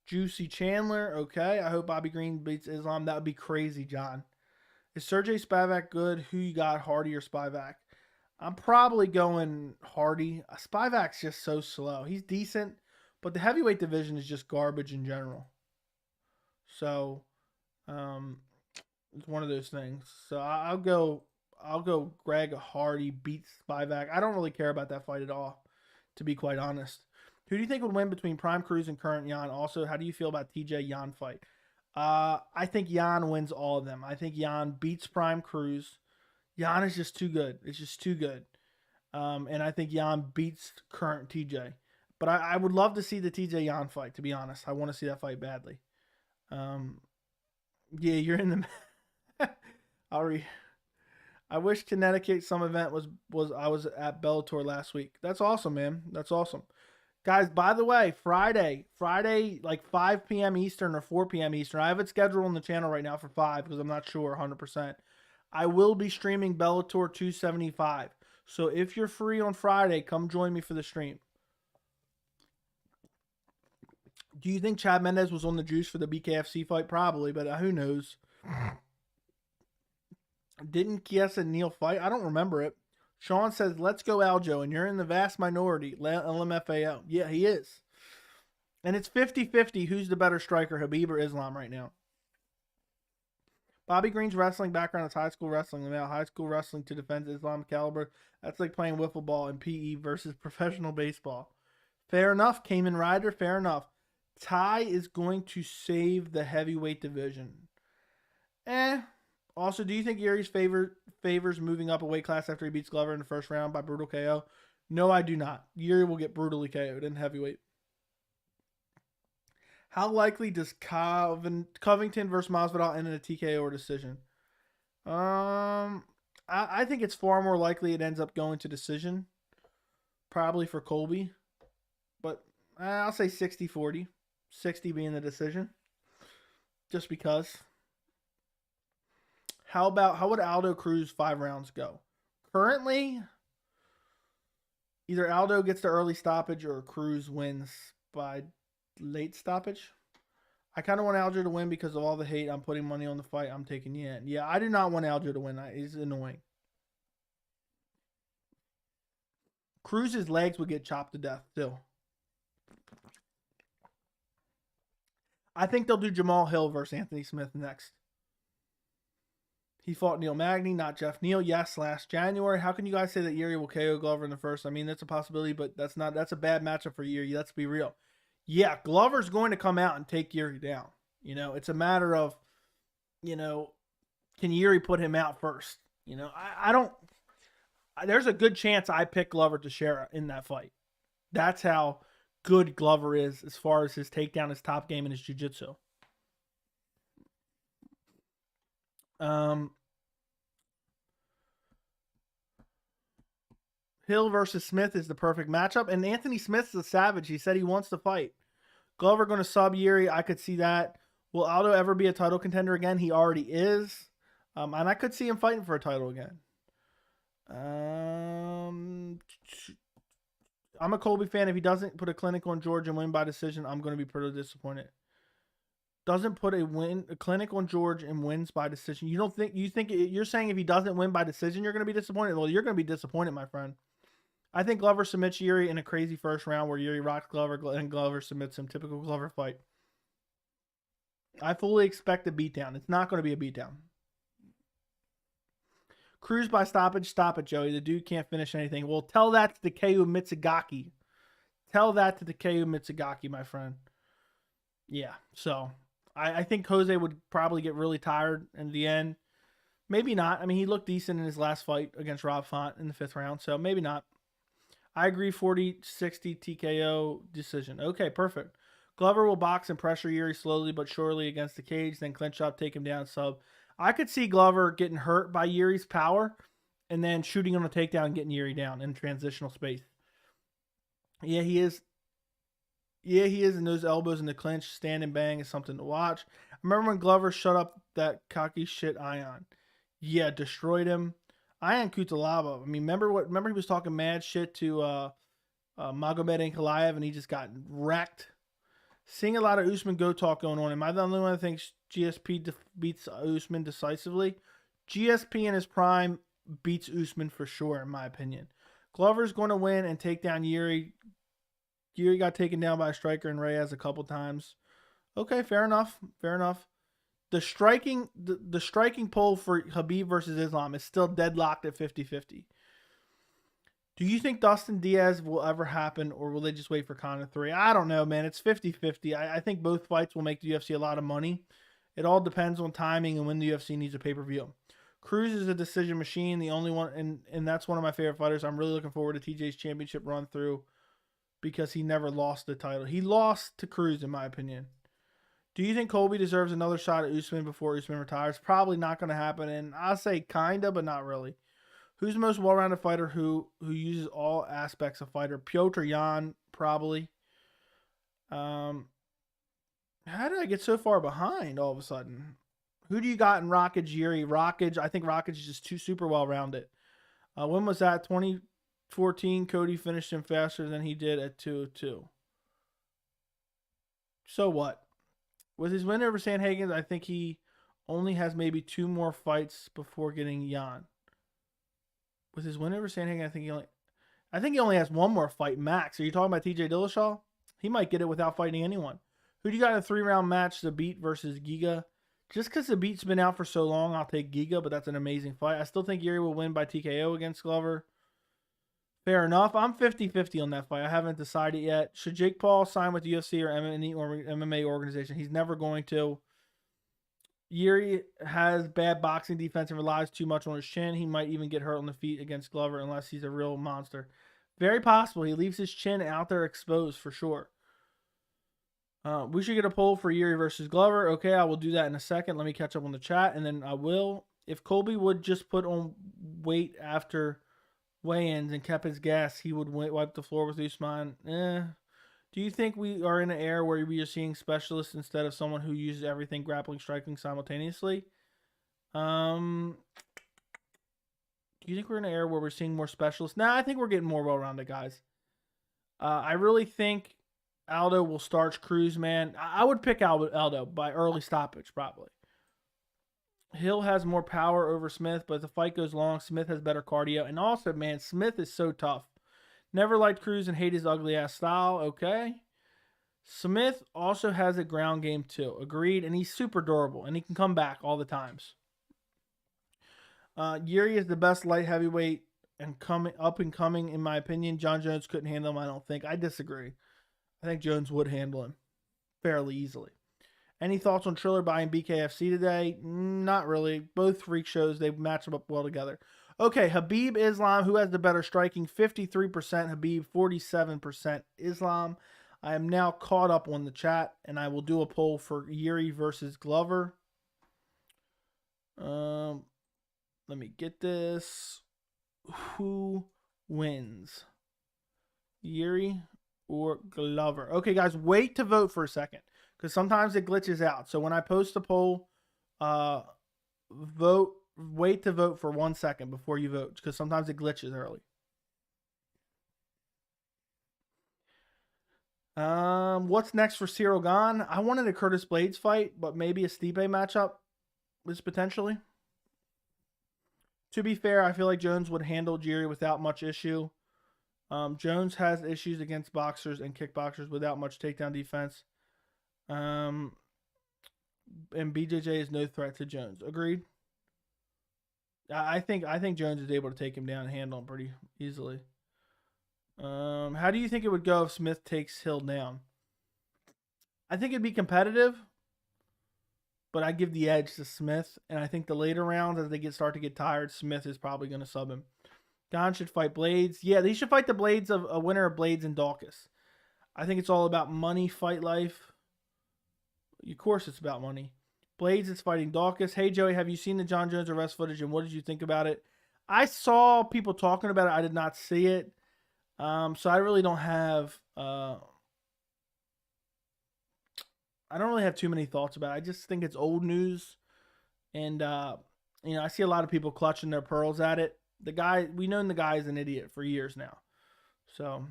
Juicy Chandler, okay. I hope Bobby Green beats Islam. That would be crazy, John. Is Sergey Spivak good? Who you got, Hardy or Spivak? I'm probably going Hardy. Spivak's just so slow. He's decent, but the heavyweight division is just garbage in general. So, it's one of those things. So I'll go Greg Hardy beats Spivak. I don't really care about that fight at all, to be quite honest. Who do you think would win between Prime Cruz and current Yan? Also, how do you feel about TJ Yan fight? I think Yan wins all of them. I think Yan beats Prime Cruz. Yan is just too good. It's just too good. And I think Yan beats current TJ. But I would love to see the TJ Yan fight, to be honest. I want to see that fight badly. Yeah, you're in the... I wish Connecticut some event was I was at Bellator last week. That's awesome, man. That's awesome. Guys, by the way, Friday, like 5 p.m. Eastern or 4 p.m. Eastern. I have it scheduled on the channel right now for 5 because I'm not sure 100%. I will be streaming Bellator 275. So if you're free on Friday, come join me for the stream. Do you think Chad Mendez was on the juice for the BKFC fight? Probably, but who knows? Didn't Kiesa and Neal fight? I don't remember it. Sean says, let's go Aljo, and you're in the vast minority. LMFAO. Yeah, he is. And it's 50-50 who's the better striker, Habib or Islam right now. Bobby Green's wrestling background is high school wrestling. Now high school wrestling to defend Islam caliber. That's like playing wiffle ball in PE versus professional baseball. Fair enough, Cayman Rider. Fair enough. Ty is going to save the heavyweight division. Also, do you think Yuri's favors moving up a weight class after he beats Glover in the first round by brutal KO? No, I do not. Yuri will get brutally KO'd in heavyweight. How likely does Covington versus Masvidal end in a TKO or decision? I think it's far more likely it ends up going to decision. Probably for Colby. But I'll say 60-40. 60 being the decision. Just because. How would Aldo Cruz 5 rounds go? Currently, either Aldo gets the early stoppage or Cruz wins by late stoppage. I kind of want Aldo to win because of all the hate. I'm putting money on the fight. I'm taking Yan. Yeah, I do not want Aldo to win. He's annoying. Cruz's legs would get chopped to death still. I think they'll do Jamal Hill versus Anthony Smith next. He fought Neil Magny, not Jeff Neal. Yes, last January. How can you guys say that Yuri will KO Glover in the first? I mean, that's a possibility, but that's a bad matchup for Yuri. Let's be real. Yeah, Glover's going to come out and take Yuri down. You know, it's a matter of, you know, can Yuri put him out first? You know, I don't. There's a good chance I pick Glover Teixeira in that fight. That's how good Glover is as far as his takedown, his top game, and his jiu-jitsu. Hill versus Smith is the perfect matchup. And Anthony Smith's a savage. He said he wants to fight. Glover going to sub Yuri. I could see that. Will Aldo ever be a title contender again? He already is. And I could see him fighting for a title again. I'm a Colby fan. If he doesn't put a clinic on George and win by decision, I'm going to be pretty disappointed. Doesn't put a clinic on George and wins by decision. You're saying if he doesn't win by decision, you're going to be disappointed? Well, you're going to be disappointed, my friend. I think Glover submits Yuri in a crazy first round where Yuri rocks Glover and Glover submits him. Typical Glover fight. I fully expect a beatdown. It's not going to be a beatdown. Cruz by stoppage. Stop it, Joey. The dude can't finish anything. Well, tell that to Takeo Mitsugaki. Tell that to Takeo Mitsugaki, my friend. Yeah, so I think Jose would probably get really tired in the end. Maybe not. I mean, he looked decent in his last fight against Rob Font in the 5th round, so maybe not. I agree, 40-60 TKO decision. Okay, perfect. Glover will box and pressure Yuri slowly but surely against the cage, then clinch up, take him down, sub. I could see Glover getting hurt by Yuri's power and then shooting on a takedown and getting Yuri down in transitional space. Yeah, he is. Yeah, he is, and those elbows in the clinch, stand and bang is something to watch. I remember when Glover shut up that cocky shit Ion. Yeah, destroyed him. Ion Kutalaba. I mean, remember he was talking mad shit to Magomed Ankalaev, and he just got wrecked. Seeing a lot of Usman go talk going on. Am I the only one that thinks GSP beats Usman decisively? GSP in his prime beats Usman for sure, in my opinion. Glover's going to win and take down Yuri. Yuri got taken down by a striker and Reyes a couple times. Okay, fair enough. Fair enough. The striking poll for Khabib versus Islam is still deadlocked at 50-50. Do you think Dustin Diaz will ever happen, or will they just wait for Conor 3? I don't know, man. It's 50-50. I think both fights will make the UFC a lot of money. It all depends on timing and when the UFC needs a pay-per-view. Cruz is a decision machine, the only one, and that's one of my favorite fighters. I'm really looking forward to TJ's championship run through because he never lost the title. He lost to Cruz, in my opinion. Do you think Colby deserves another shot at Usman before Usman retires? Probably not going to happen, and I'll say kinda, but not really. Who's the most well-rounded fighter who uses all aspects of fighter? Piotr Jan, probably. How did I get so far behind all of a sudden? Who do you got in Rockage, Yuri? Rockage, I think Rockage is just too super well-rounded. When was that? 2014, Cody finished him faster than he did at 2-2. So what? With his win over Sandhagen, I think he only has maybe 2 more fights before getting Jan. With his win over Sandhagen, I think he only has 1 more fight max. Are you talking about TJ Dillashaw? He might get it without fighting anyone. Who do you got in a 3-round match? Zabit versus Giga. Just because Zabit's been out for so long, I'll take Giga, but that's an amazing fight. I still think Yuri will win by TKO against Glover. Fair enough. I'm 50-50 on that fight. I haven't decided yet. Should Jake Paul sign with the UFC or MMA organization? He's never going to. Yuri has bad boxing defense and relies too much on his chin. He might even get hurt on the feet against Glover unless he's a real monster. Very possible. He leaves his chin out there exposed for sure. We should get a poll for Yuri versus Glover. Okay, I will do that in a second. Let me catch up on the chat, and then I will. If Colby would just put on weight after weigh-ins and kept his gas, he would wipe the floor with Usman. Do you think we are in an era where we are seeing specialists instead of someone who uses everything grappling, striking simultaneously? Do you think we're in an era where we're seeing more specialists? Nah, I think we're getting more well-rounded guys. I really think Aldo will starch Cruz, man. I would pick Aldo by early stoppage, probably. Hill has more power over Smith, but if the fight goes long, Smith has better cardio. And also, man, Smith is so tough. Never liked Cruz and hate his ugly-ass style. Okay. Smith also has a ground game, too. Agreed. And he's super durable, and he can come back all the times. Yuri is the best light heavyweight and up and coming, in my opinion. John Jones couldn't handle him, I don't think. I disagree. I think Jones would handle him fairly easily. Any thoughts on Triller buying BKFC today? Not really. Both freak shows, they match them up well together. Okay, Habib Islam, who has the better striking? 53% Habib, 47% Islam. I am now caught up on the chat, and I will do a poll for Yuri versus Glover. Let me get this. Who wins? Yuri or Glover? Okay, guys, wait to vote for a second, because sometimes it glitches out. So when I post the poll, wait to vote for 1 second before you vote, because sometimes it glitches early. What's next for Cyril Gane? I wanted a Curtis Blades fight, but maybe a Stipe matchup is potentially. To be fair, I feel like Jones would handle Jiri without much issue. Jones has issues against boxers and kickboxers without much takedown defense. And BJJ is no threat to Jones. Agreed. I think Jones is able to take him down and handle him pretty easily. How do you think it would go if Smith takes Hill down? I think it'd be competitive, but I give the edge to Smith. And I think the later rounds, as they start to get tired, Smith is probably going to sub him. Gane should fight Blades. Yeah, they should fight the Blades of a winner of Blades and Dawkins. I think it's all about money, fight life. Of course it's about money. Blades is fighting Dawkins. Hey, Joey, have you seen the John Jones arrest footage, and what did you think about it? I saw people talking about it. I did not see it. So I really don't have... I don't really have too many thoughts about it. I just think it's old news. And, I see a lot of people clutching their pearls at it. We've known the guy is an idiot for years now. So,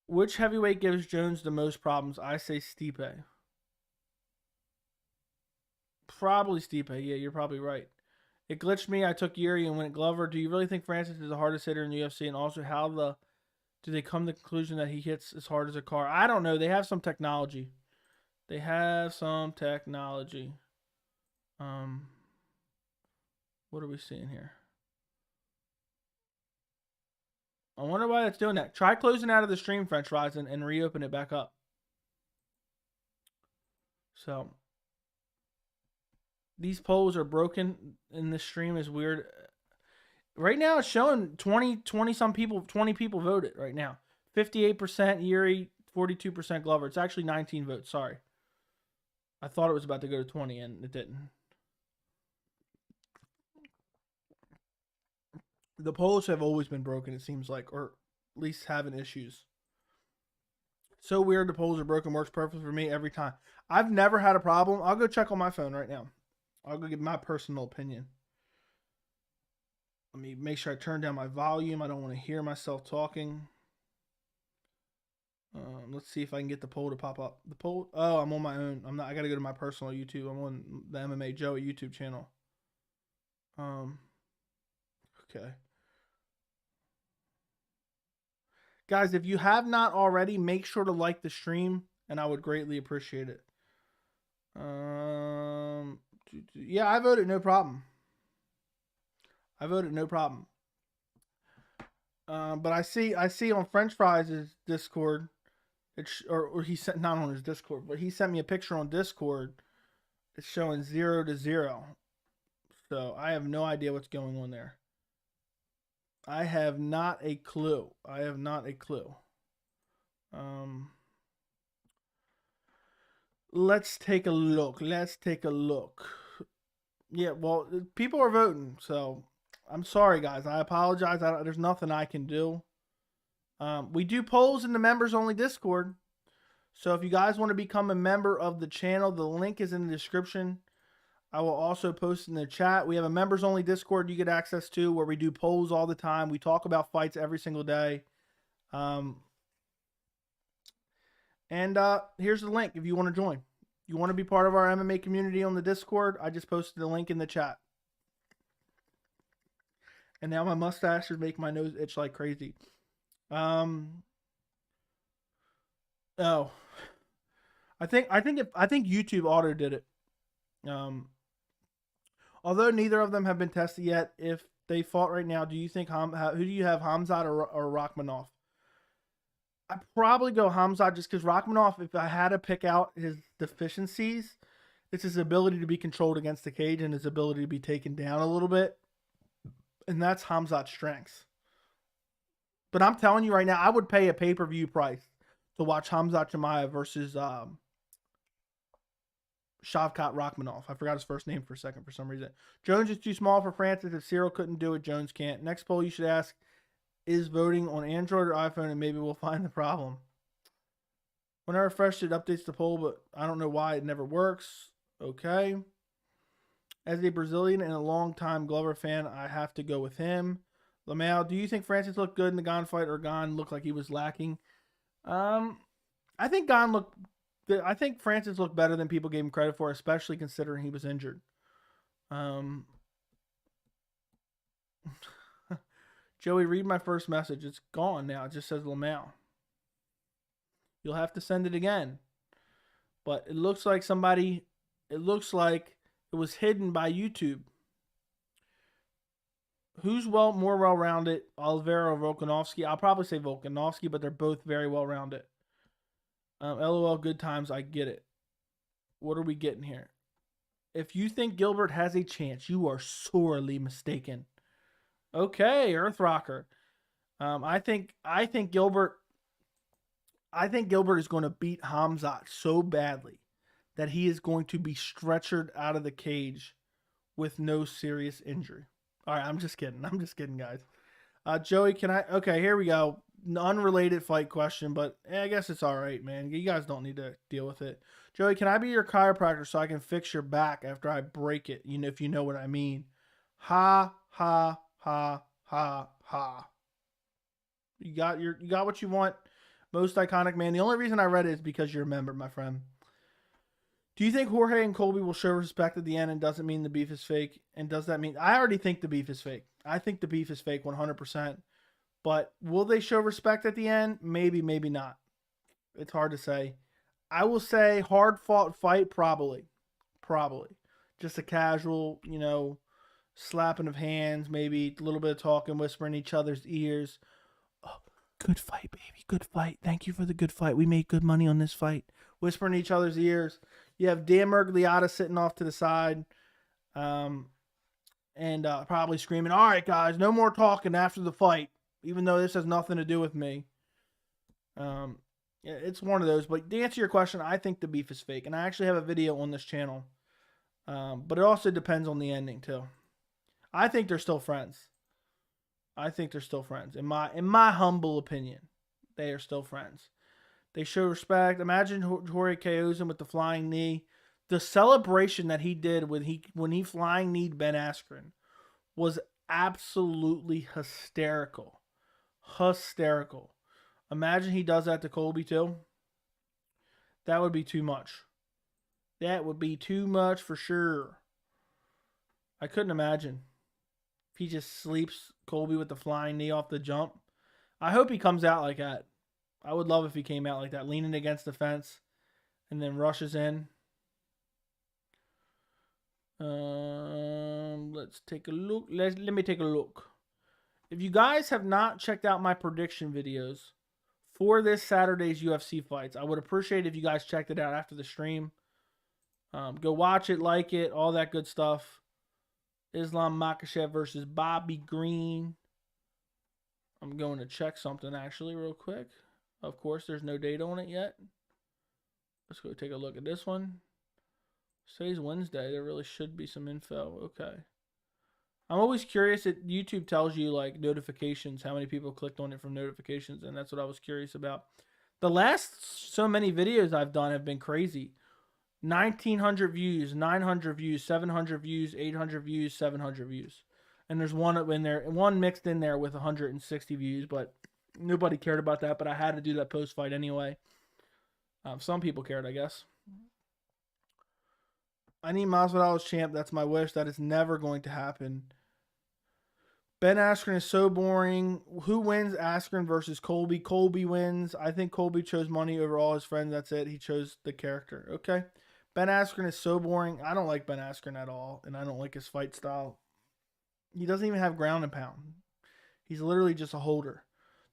which heavyweight gives Jones the most problems? I say Stipe. Probably Stipe. Yeah, you're probably right. It glitched me. I took Yuri and went Glover. Do you really think Francis is the hardest hitter in the UFC? And also, do they come to the conclusion that he hits as hard as a car? I don't know. They have some technology. What are we seeing here? I wonder why that's doing that. Try closing out of the stream, French fries, and reopen it back up. So, these polls are broken in this stream is weird. Right now it's showing 20 people voted right now. 58% Yuri, 42% Glover. It's actually 19 votes. Sorry. I thought it was about to go to 20 and it didn't. The polls have always been broken, it seems like, or at least having issues. So weird the polls are broken. Works perfect for me every time. I've never had a problem. I'll go check on my phone right now. I'll go give my personal opinion. Let me make sure I turn down my volume. I don't want to hear myself talking. Let's see if I can get the poll to pop up. The poll. Oh, I'm on my own. I'm not. I got to go to my personal YouTube. I'm on the MMA Joey YouTube channel. Okay. Guys, if you have not already, make sure to like the stream, and I would greatly appreciate it. Yeah, I voted no problem. But I see on French Fries' Discord, or he sent, not on his Discord, but he sent me a picture on Discord. It's showing 0-0. So I have no idea what's going on there. I have not a clue. I have not a clue. Let's take a look. Let's take a look. Yeah, well, people are voting, so I'm sorry, guys. I apologize. There's nothing I can do. We do polls in the members only Discord. So if you guys want to become a member of the channel, the link is in the description. I will also post in the chat. We have a members only Discord you get access to where we do polls all the time. We talk about fights every single day. Here's the link if you want to join. You want to be part of our MMA community on the Discord? I just posted the link in the chat. And now my mustache is making my nose itch like crazy. Oh, I think YouTube auto did it. Although neither of them have been tested yet, if they fought right now, do you think who do you have, Khamzat or Rakhmonov? I'd probably go Khamzat just because Rakhmonov, if I had to pick out his deficiencies, it's his ability to be controlled against the cage and his ability to be taken down a little bit. And that's Khamzat's strengths. But I'm telling you right now, I would pay a pay-per-view price to watch Khamzat Chimaev versus Shavkat Rakhmonov. I forgot his first name for a second for some reason. Jones is too small for Francis. If Cyril couldn't do it, Jones can't. Next poll you should ask, is voting on Android or iPhone, and maybe we'll find the problem. When I refresh it, updates the poll, but I don't know why it never works. Okay. As a Brazilian and a long-time Glover fan, I have to go with him. Lamau, do you think Francis looked good in the Gane fight, or Gane looked like he was lacking? I think Francis looked better than people gave him credit for, especially considering he was injured. Joey, read my first message. It's gone now. It just says Lamau. You'll have to send it again. But it looks like it was hidden by YouTube. Who's more well-rounded, Oliveira or Volkanovski? I'll probably say Volkanovski, but they're both very well-rounded. LOL, good times. I get it. What are we getting here? If you think Gilbert has a chance, you are sorely mistaken. Okay, Earthrocker. I think Gilbert is going to beat Khamzat so badly that he is going to be stretchered out of the cage with no serious injury. All right, I'm just kidding. I'm just kidding, guys. Joey, okay, here we go. An unrelated fight question, but I guess it's all right, man. You guys don't need to deal with it. Joey, can I be your chiropractor so I can fix your back after I break it? You know, if you know what I mean. Ha, ha, ha, ha, ha. You got what you want. Most iconic man. The only reason I read it is because you're a member, my friend. Do you think Jorge and Colby will show respect at the end and doesn't mean the beef is fake? And does that mean... I already think the beef is fake. I think the beef is fake 100%. But will they show respect at the end? Maybe, maybe not. It's hard to say. I will say hard-fought fight, probably. Probably. Just a casual, slapping of hands, maybe a little bit of talking, whispering in each other's ears. Oh, good fight, baby. Good fight. Thank you for the good fight. We made good money on this fight. Whispering in each other's ears. You have Dan Miragliotta sitting off to the side. And probably screaming, all right, guys, no more talking after the fight, even though this has nothing to do with me. It's one of those. But to answer your question, I think the beef is fake. And I actually have a video on this channel. But it also depends on the ending, too. I think they're still friends. In my humble opinion, they are still friends. They show respect. Imagine Jorge KOs him with the flying knee. The celebration that he did when he flying kneed Ben Askren was absolutely hysterical. Hysterical. Imagine he does that to Colby too. That would be too much. That would be too much for sure. I couldn't imagine if he just sleeps Colby with the flying knee off the jump. I hope he comes out like that. I would love if he came out like that, leaning against the fence and then rushes in. Let's take a look. Let me take a look. If you guys have not checked out my prediction videos for this Saturday's UFC fights, I would appreciate if you guys checked it out after the stream. Go watch it, like it, all that good stuff. Islam Makhachev versus Bobby Green. I'm going to check something actually real quick. Of course, there's no date on it yet. Let's go take a look at this one. Today's Wednesday. There really should be some info. Okay. I'm always curious. YouTube tells you like notifications, how many people clicked on it from notifications, and that's what I was curious about. The last so many videos I've done have been crazy. 1,900 views, 900 views, 700 views, 800 views, 700 views. And there's one in there, one mixed in there with 160 views, but nobody cared about that. But I had to do that post fight anyway. Some people cared, I guess. I need Masvidal as champ. That's my wish. That is never going to happen. Ben Askren is so boring. Who wins Askren versus Colby? Colby wins. I think Colby chose money over all his friends. That's it. He chose the character. Okay. Ben Askren is so boring. I don't like Ben Askren at all, and I don't like his fight style. He doesn't even have ground and pound. He's literally just a holder.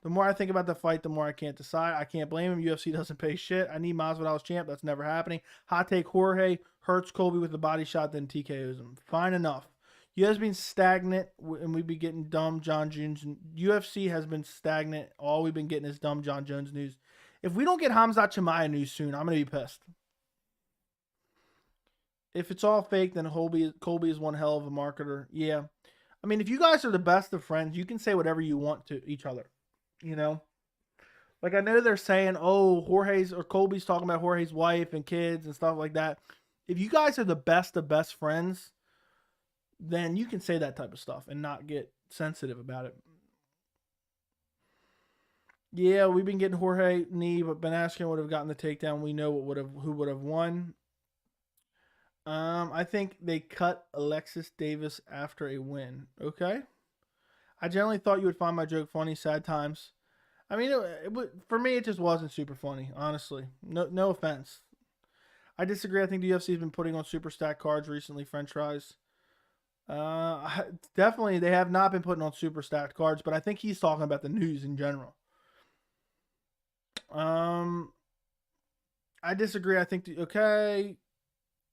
The more I think about the fight, the more I can't decide. I can't blame him. UFC doesn't pay shit. I need Masvidal as champ. That's never happening. Hot take: Jorge hurts Colby with a body shot, then TKOs him. Fine enough. You has been stagnant, and we've been getting dumb John Jones. UFC has been stagnant. All we've been getting is dumb John Jones news. If we don't get Khamzat Chimaev news soon, I'm going to be pissed. If it's all fake, then Colby is one hell of a marketer. Yeah. I mean, if you guys are the best of friends, you can say whatever you want to each other. You know? Like, I know they're saying, oh, Colby's talking about Jorge's wife and kids and stuff like that. If you guys are the best of best friends, then you can say that type of stuff and not get sensitive about it. Yeah, we've been getting Jorge knee, but Ben Askren would have gotten the takedown. We know who would have won. I think they cut Alexis Davis after a win. Okay. I generally thought you would find my joke funny. Sad times. I mean, for me, it just wasn't super funny, honestly. No offense. I disagree. I think the UFC has been putting on super stacked cards recently, French fries. Definitely, they have not been putting on super stacked cards, but I think he's talking about the news in general. I disagree. I think, okay,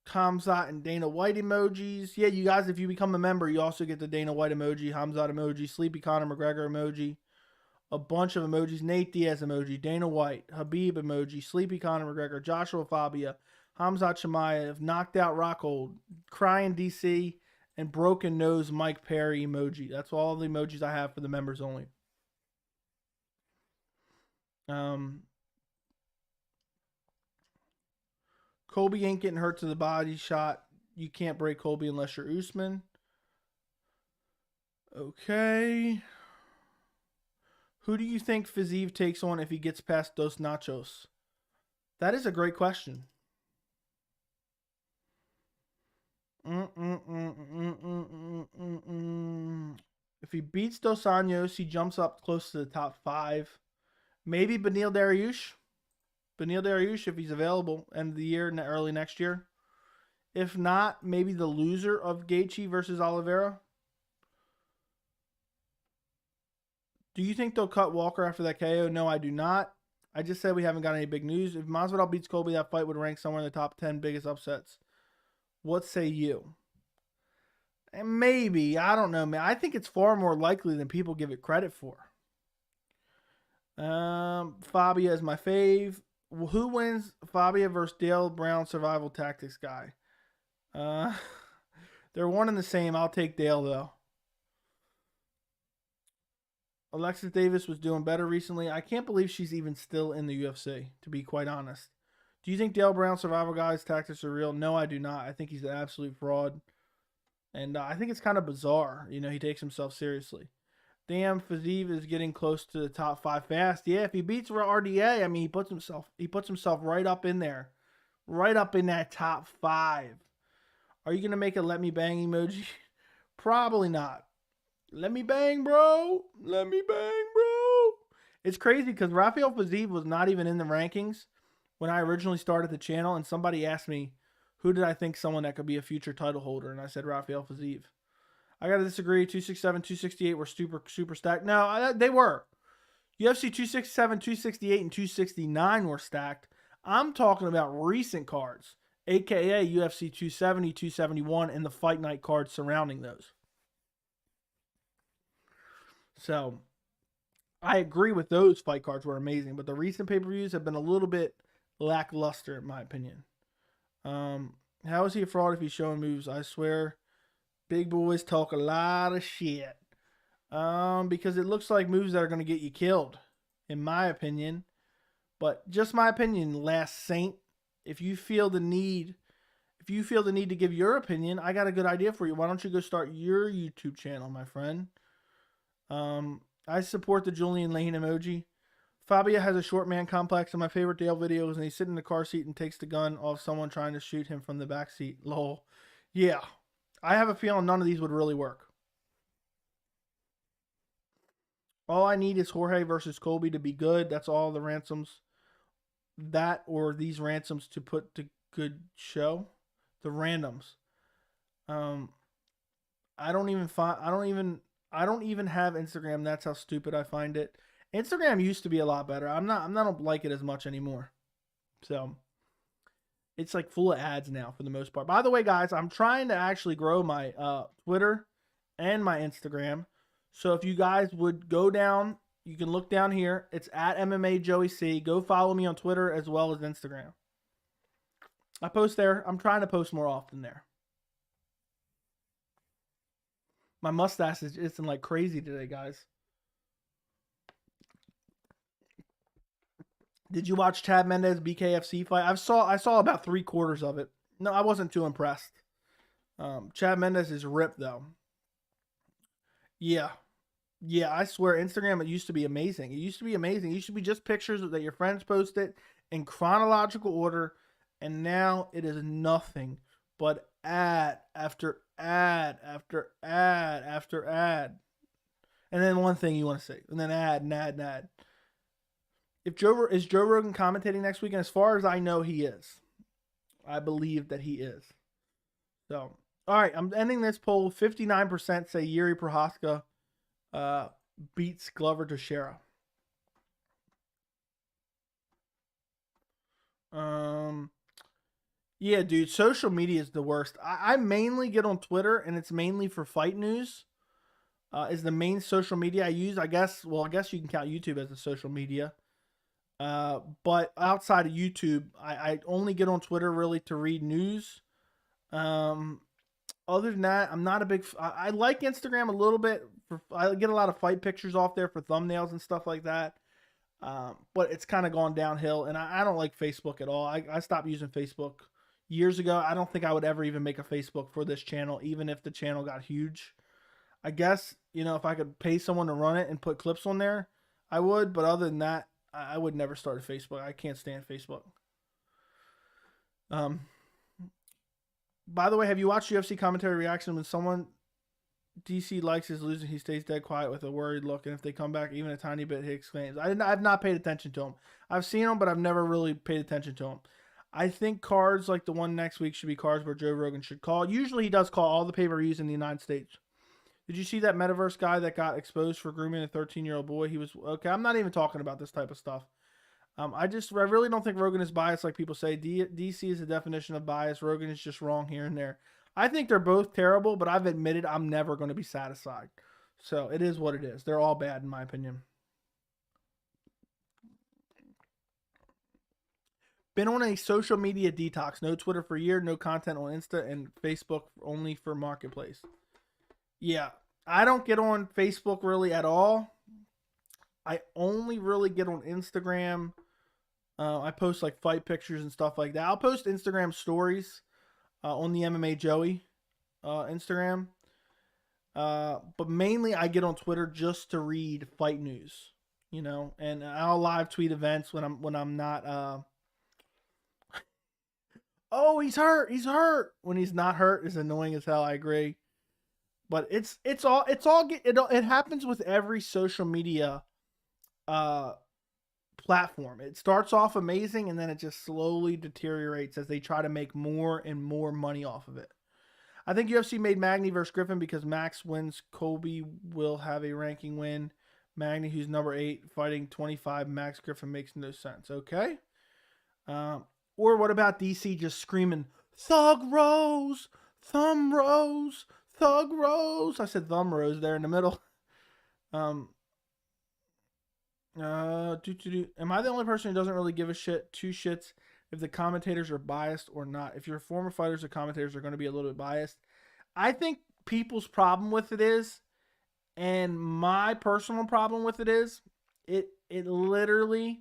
Khamzat and Dana White emojis. Yeah, you guys, if you become a member, you also get the Dana White emoji, Khamzat emoji, Sleepy Conor McGregor emoji, a bunch of emojis, Nate Diaz emoji, Dana White, Habib emoji, Sleepy Conor McGregor, Joshua Fabia, Khamzat Chimaev, Knocked Out Rockhold, Crying DC, and Broken Nose Mike Perry emoji. That's all the emojis I have for the members only. Colby ain't getting hurt to the body shot. You can't break Colby unless you're Usman. Okay. Who do you think Fiziev takes on if he gets past Dos Nachos? That is a great question. If he beats Dos Anjos, he jumps up close to the top 5. Maybe Beneil Dariush. Beneil Dariush, if he's available, end of the year, early next year. If not, maybe the loser of Gaethje versus Oliveira. Do you think they'll cut Walker after that KO? No, I do not. I just said we haven't got any big news. If Masvidal beats Colby, that fight would rank somewhere in the top 10 biggest upsets. What say you? And maybe. I don't know, man. I think it's far more likely than people give it credit for. Fabia is my fave. Who wins Fabia versus Dale Brown survival tactics guy? They're one and the same. I'll take Dale, though. Alexis Davis was doing better recently. I can't believe she's even still in the UFC, to be quite honest. Do you think Dale Brown survival guy's tactics are real? No, I do not. I think he's an absolute fraud. And I think it's kind of bizarre. You know, he takes himself seriously. Damn, Fiziev is getting close to the top 5 fast. Yeah, if he beats RDA, I mean, he puts himself right up in there. Right up in that top 5. Are you going to make a let me bang emoji? Probably not. Let me bang, bro. Let me bang, bro. It's crazy because Rafael Fiziev was not even in the rankings when I originally started the channel, and somebody asked me, who did I think someone that could be a future title holder? And I said Rafael Fiziev. I got to disagree. 267, 268 were super stacked. No, they were. UFC 267, 268, and 269 were stacked. I'm talking about recent cards, a.k.a. UFC 270, 271, and the Fight Night cards surrounding those. So, I agree with those fight cards were amazing, but the recent pay-per-views have been a little bit lackluster in my opinion. How is he a fraud if he's showing moves? I swear, big boys talk a lot of shit. Because it looks like moves that are going to get you killed, in my opinion. But just my opinion, last saint. If you feel the need to give your opinion, I got a good idea for you. Why don't you go start your YouTube channel, my friend? I support the Julian Lane emoji. Fabio has a short man complex, and my favorite Dale videos, and he's sitting in the car seat and takes the gun off someone trying to shoot him from the back seat. Lol. Yeah, I have a feeling none of these would really work. All I need is Jorge versus Colby to be good. That's all the ransoms. That or these ransoms to put to good show. The randoms. Um, I don't even find. I don't even have Instagram. That's how stupid I find it. Instagram used to be a lot better. I don't like it as much anymore. So it's like full of ads now for the most part. By the way, guys, I'm trying to actually grow my Twitter and my Instagram. So if you guys would go down, you can look down here. It's at MMA Joey C. Go follow me on Twitter as well as Instagram. I post there. I'm trying to post more often there. My mustache is itching like crazy today, guys. Did you watch Chad Mendes BKFC fight? I saw about 3/4 of it. No, I wasn't too impressed. Chad Mendes is ripped though. Yeah. Yeah, I swear Instagram, it used to be amazing. It used to be amazing. It used to be just pictures that your friends posted in chronological order, and now it is nothing but ad after ad after ad after ad. And then one thing you want to say, and then ad and ad and ad. If Joe Rogan commentating next weekend? As far as I know, he is. I believe that he is. So, all right, I'm ending this poll. 59% say Yuri Prohaska beats Glover Teixeira. Yeah, dude, social media is the worst. I mainly get on Twitter, and it's mainly for fight news. Is the main social media I use. I guess you can count YouTube as a social media. But outside of YouTube, I only get on Twitter really to read news. Other than that, I'm not a big. I like Instagram a little bit. I get a lot of fight pictures off there for thumbnails and stuff like that. But it's kind of gone downhill, and I don't like Facebook at all. I stopped using Facebook years ago. I don't think I would ever even make a Facebook for this channel, even if the channel got huge. I guess, if I could pay someone to run it and put clips on there, I would. But other than that, I would never start a Facebook. I can't stand Facebook. By the way, have you watched UFC commentary reaction when someone DC likes is losing? He stays dead quiet with a worried look, and if they come back even a tiny bit, he exclaims. I've not paid attention to him. I've seen him, but I've never really paid attention to him. I think cards like the one next week should be cards where Joe Rogan should call. Usually he does call all the pay-per-views in the United States. Did you see that Metaverse guy that got exposed for grooming a 13-year-old boy? He was okay. I'm not even talking about this type of stuff. I really don't think Rogan is biased like people say. DC is the definition of bias. Rogan is just wrong here and there. I think they're both terrible, but I've admitted I'm never going to be satisfied. So it is what it is. They're all bad in my opinion. Been on a social media detox. No Twitter for a year. No content on Insta and Facebook only for Marketplace. Yeah, I don't get on Facebook really at all. I only really get on Instagram. I post like fight pictures and stuff like that. I'll post Instagram stories on the MMA Joey Instagram. But mainly I get on Twitter just to read fight news, and I'll live tweet events when I'm not. Oh, he's hurt. He's hurt. When he's not hurt is annoying as hell. I agree. But it happens with every social media platform. It starts off amazing and then it just slowly deteriorates as they try to make more and more money off of it. I think UFC made Magny versus Griffin because Max wins. Colby will have a ranking win. Magny, who's number 8, fighting 25. Max Griffin makes no sense. Okay. Or what about DC just screaming, Thug Rose, Thumb Rose, Thug Rose. I said Thumb Rose there in the middle. Am I the only person who doesn't really give a shit, two shits, if the commentators are biased or not? If you're former fighters, the commentators are going to be a little bit biased. I think people's problem with it is, and my personal problem with it is, it literally,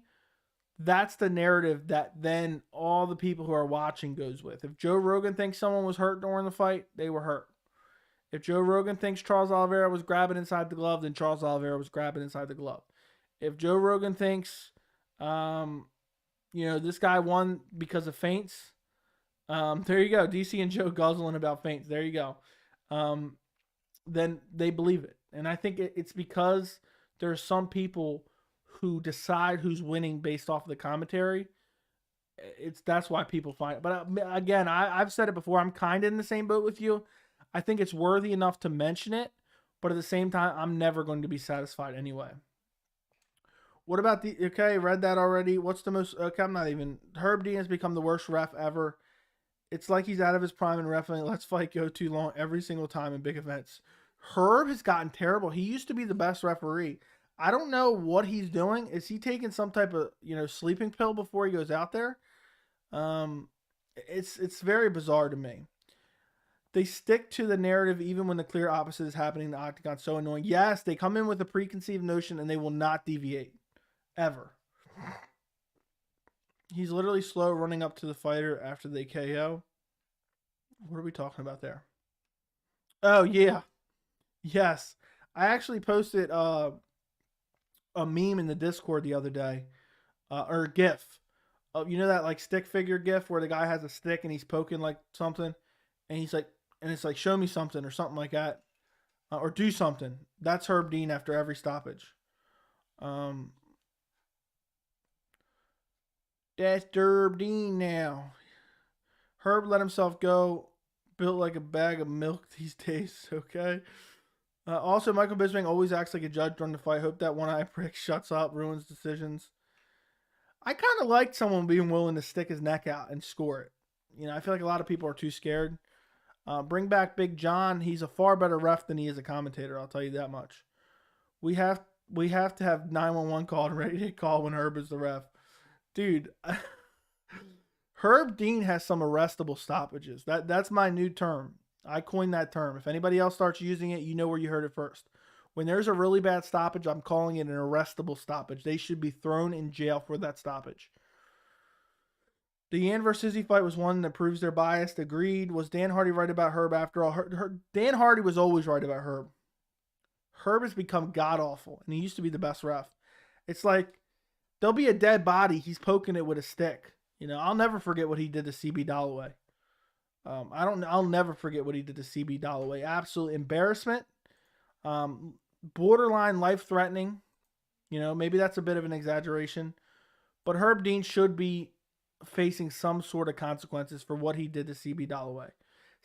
that's the narrative that then all the people who are watching goes with. If Joe Rogan thinks someone was hurt during the fight, they were hurt. If Joe Rogan thinks Charles Oliveira was grabbing inside the glove, then Charles Oliveira was grabbing inside the glove. If Joe Rogan thinks, this guy won because of feints, there you go. DC and Joe guzzling about feints. There you go. Then they believe it. And I think it's because there's some people who decide who's winning based off of the commentary. That's why people find it. But again, I've said it before. I'm kind of in the same boat with you. I think it's worthy enough to mention it, but at the same time, I'm never going to be satisfied anyway. What about okay, read that already. What's the most, okay, I'm not even, Herb Dean has become the worst ref ever. It's like he's out of his prime in refereeing. Let's fight go too long every single time in big events. Herb has gotten terrible. He used to be the best referee. I don't know what he's doing. Is he taking some type of, sleeping pill before he goes out there? It's very bizarre to me. They stick to the narrative even when the clear opposite is happening in the octagon. So annoying. Yes, they come in with a preconceived notion and they will not deviate. Ever. He's literally slow running up to the fighter after they KO. What are we talking about there? Oh, yeah. Yes. I actually posted a meme in the Discord the other day. Or a GIF. You know that like stick figure GIF where the guy has a stick and he's poking like something? And he's like, and it's like, show me something or something like that. Or do something. That's Herb Dean after every stoppage. That's Herb Dean now. Herb let himself go. Built like a bag of milk these days, okay? Also, Michael Bisping always acts like a judge during the fight. Hope that one-eyed prick shuts up, ruins decisions. I kind of liked someone being willing to stick his neck out and score it. I feel like a lot of people are too scared. Bring back Big John. He's a far better ref than he is a commentator, I'll tell you that much. We have to have 911 called and ready to call when Herb is the ref. Dude, Herb Dean has some arrestable stoppages. That's my new term. I coined that term. If anybody else starts using it, you know where you heard it first. When there's a really bad stoppage, I'm calling it an arrestable stoppage. They should be thrown in jail for that stoppage. The Yan versus Izzy fight was one that proves their bias. Agreed. Was Dan Hardy right about Herb after all? Dan Hardy was always right about Herb. Herb has become god-awful, and he used to be the best ref. It's like, there'll be a dead body. He's poking it with a stick. I'll never forget what he did to CB Dollaway. I'll never forget what he did to CB Dollaway. Absolute embarrassment. Borderline life-threatening. Maybe that's a bit of an exaggeration. But Herb Dean should be facing some sort of consequences for what he did to CB Dollaway.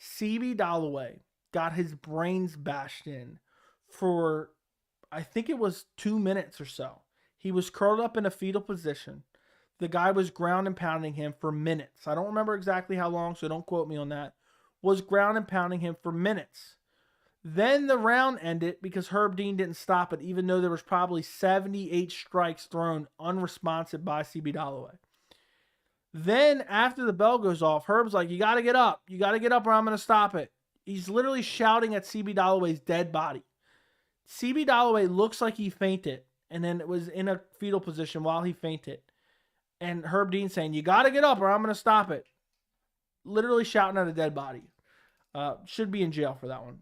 CB Dollaway got his brains bashed in for, I think it was 2 minutes or so. He was curled up in a fetal position. The guy was ground and pounding him for minutes. I don't remember exactly how long, so don't quote me on that. Was ground and pounding him for minutes. Then the round ended because Herb Dean didn't stop it, even though there was probably 78 strikes thrown unresponsive by CB Dollaway. Then after the bell goes off, Herb's like, you got to get up. You got to get up or I'm going to stop it. He's literally shouting at CB Dollaway's dead body. CB Dollaway looks like he fainted and then it was in a fetal position while he fainted. And Herb Dean saying, you got to get up or I'm going to stop it. Literally shouting at a dead body. Should be in jail for that one.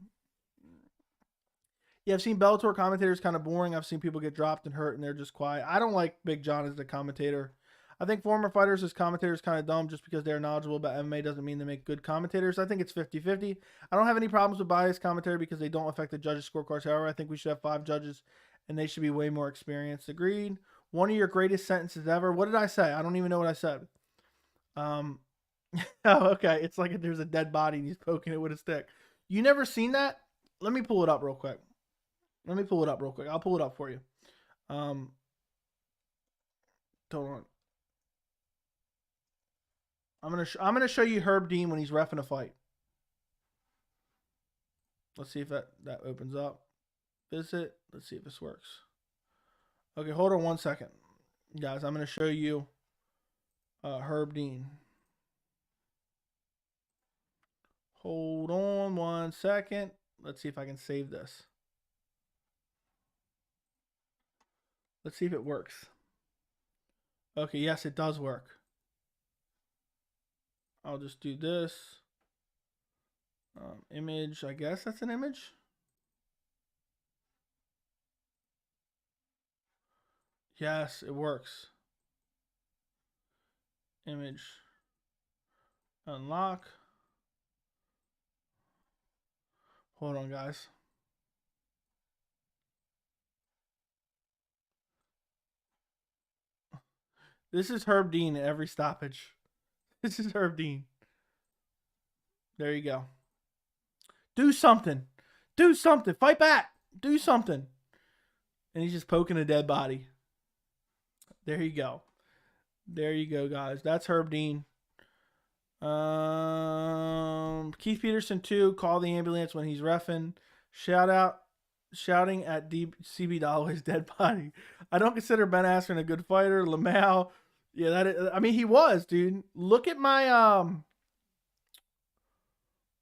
Yeah, I've seen Bellator commentators kind of boring. I've seen people get dropped and hurt and they're just quiet. I don't like Big John as the commentator. I think former fighters as commentators kind of dumb. Just because they're knowledgeable about MMA doesn't mean they make good commentators. I think it's 50-50. I don't have any problems with biased commentary because they don't affect the judges' scorecards. However, I think we should have 5 judges and they should be way more experienced. Agreed. One of your greatest sentences ever. What did I say? I don't even know what I said. Oh, okay. It's like there's a dead body and he's poking it with a stick. You never seen that? Let me pull it up real quick. I'll pull it up for you. Hold on. I'm gonna show you Herb Dean when he's reffing a fight. Let's see if that opens up. Visit. Let's see if this works. Okay, hold on 1 second. Guys, I'm going to show you Herb Dean. Hold on 1 second. Let's see if I can save this. Let's see if it works. Okay, yes, it does work. I'll just do this. Image, I guess that's an image. Yes, it works. Image. Unlock. Hold on, guys. This is Herb Dean at every stoppage. This is Herb Dean. There you go. Do something. Do something. Fight back. Do something. And he's just poking a dead body. There you go. There you go, guys. That's Herb Dean. Keith Peterson, too. Call the ambulance when he's reffing. Shouting at CB Dalloway's dead body. I don't consider Ben Askren a good fighter. Lamau. Yeah, I mean, he was, dude. Look at my...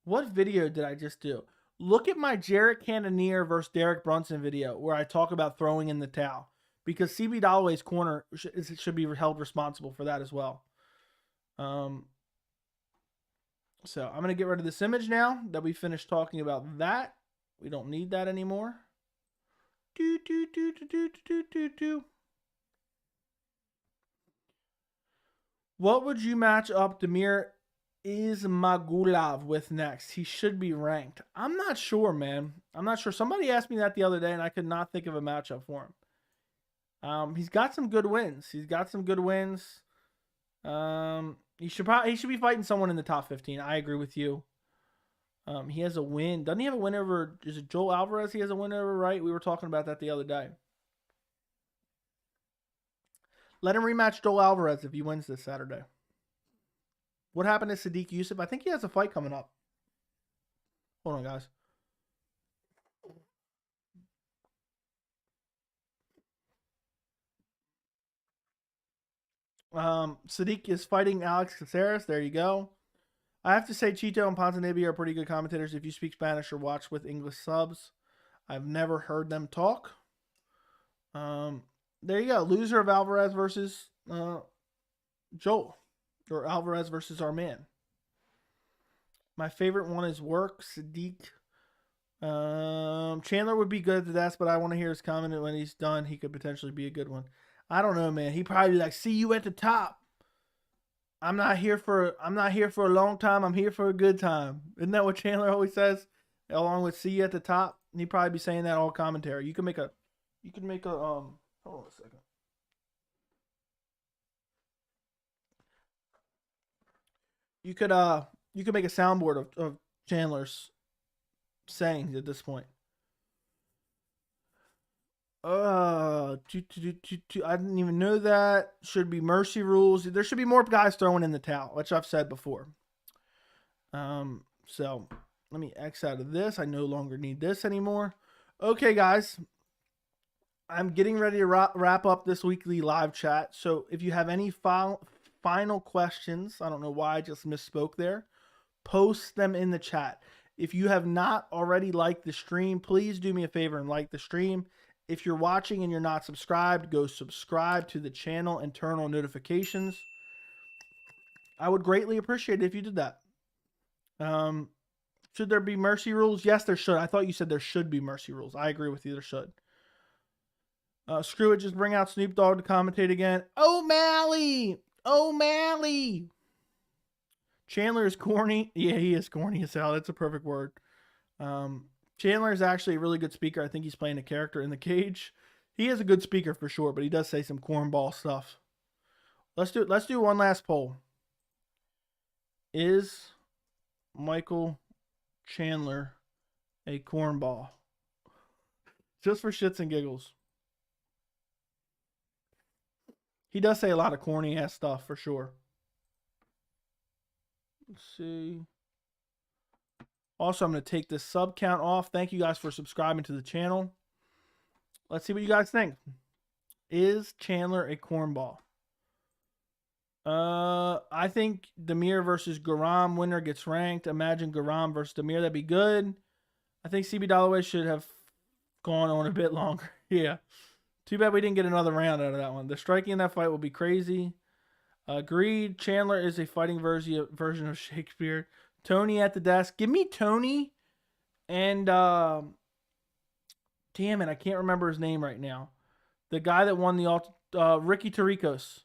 What video did I just do? Look at my Jarrett Cannonier versus Derek Brunson video where I talk about throwing in the towel. Because CB Dalloway's corner should be held responsible for that as well. So I'm going to get rid of this image now that we finished talking about that. We don't need that anymore. What would you match up Damir Ismagulov with next? He should be ranked. I'm not sure, man. I'm not sure. Somebody asked me that the other day, and I could not think of a matchup for him. He's got some good wins. He should be fighting someone in the top 15. I agree with you. He has a win. Doesn't he have a win over? Is it Joel Alvarez? He has a win over, right? We were talking about that the other day. Let him rematch Joel Alvarez if he wins this Saturday. What happened to Sadiq Yusuf? I think he has a fight coming up. Hold on, guys. Sadiq is fighting Alex Caceres. There you go. I have to say Chito and Ponzinibbio are pretty good commentators if you speak Spanish or watch with English subs. I've never heard them talk. There you go. Loser of Alvarez versus Joel. Or Alvarez versus our man. My favorite one is Work. Sadiq. Chandler would be good at the desk, but I want to hear his comment when he's done. He could potentially be a good one. I don't know, man. He probably like, see you at the top. I'm not here for a long time. I'm here for a good time. Isn't that what Chandler always says? Along with see you at the top. And he'd probably be saying that all commentary. You could make a hold on a second. You could make a soundboard of Chandler's sayings at this point. I didn't even know that. Should be mercy rules. There should be more guys throwing in the towel, which I've said before. So let me X out of this. I no longer need this anymore. Okay, guys. I'm getting ready to wrap up this weekly live chat. So if you have any final questions, I don't know why I just misspoke there, post them in the chat. If you have not already liked the stream, please do me a favor and like the stream. If you're watching and you're not subscribed, go subscribe to the channel and turn on notifications. I would greatly appreciate it if you did that. Should there be mercy rules? Yes, there should. I thought you said there should be mercy rules. I agree with you. There should. Screw it. Just bring out Snoop Dogg to commentate again. O'Malley! O'Malley! Chandler is corny. Yeah, he is corny as hell. That's a perfect word. Chandler is actually a really good speaker. I think he's playing a character in the cage. He is a good speaker for sure, but he does say some cornball stuff. Let's do one last poll. Is Michael Chandler a cornball? Just for shits and giggles. He does say a lot of corny ass stuff for sure. Let's see. Also, I'm going to take this sub count off. Thank you guys for subscribing to the channel. Let's see what you guys think. Is Chandler a cornball? I think Demir versus Garam winner gets ranked. Imagine Garam versus Demir. That'd be good. I think CB Dalloway should have gone on a bit longer. Yeah. Too bad we didn't get another round out of that one. The striking in that fight will be crazy. Agreed. Chandler is a fighting version of Shakespeare. Tony at the desk. Give me Tony and damn it, I can't remember his name right now. The guy that won the Ricky Taricos.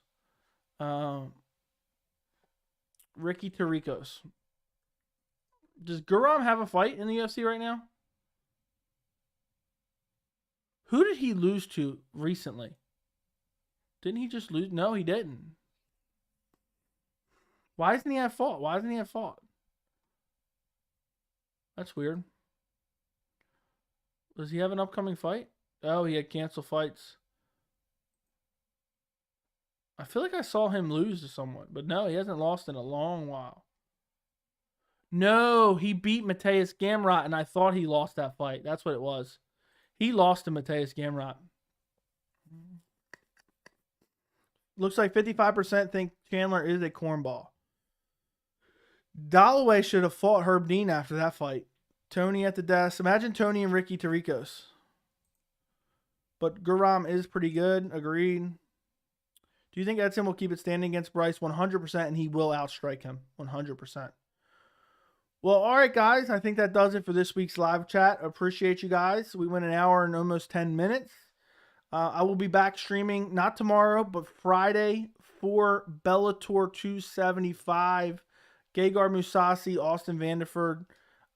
Ricky Taricos. Does Guram have a fight in the UFC right now? Who did he lose to recently? Didn't he just lose? No, he didn't. Why isn't he at fault? Why isn't he at fault? That's weird. Does he have an upcoming fight? Oh, he had canceled fights. I feel like I saw him lose to someone, but no, he hasn't lost in a long while. No, he beat Mateus Gamrot, and I thought he lost that fight. That's what it was. He lost to Mateus Gamrot. Looks like 55% think Chandler is a cornball. Dalloway should have fought Herb Dean after that fight. Tony at the desk. Imagine Tony and Ricky Taricos. But Guram is pretty good. Agreed. Do you think Edson will keep it standing against Bryce? 100%, and he will outstrike him. 100%. Well, all right, guys. I think that does it for this week's live chat. Appreciate you guys. We went an hour and almost 10 minutes. I will be back streaming, not tomorrow, but Friday for Bellator 275. Gegard Mousasi, Austin Vanderford.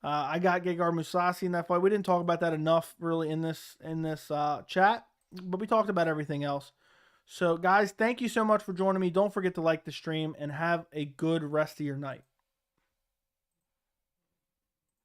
I got Gegard Mousasi in that fight. We didn't talk about that enough, really, in this chat, but we talked about everything else. So, guys, thank you so much for joining me. Don't forget to like the stream and have a good rest of your night.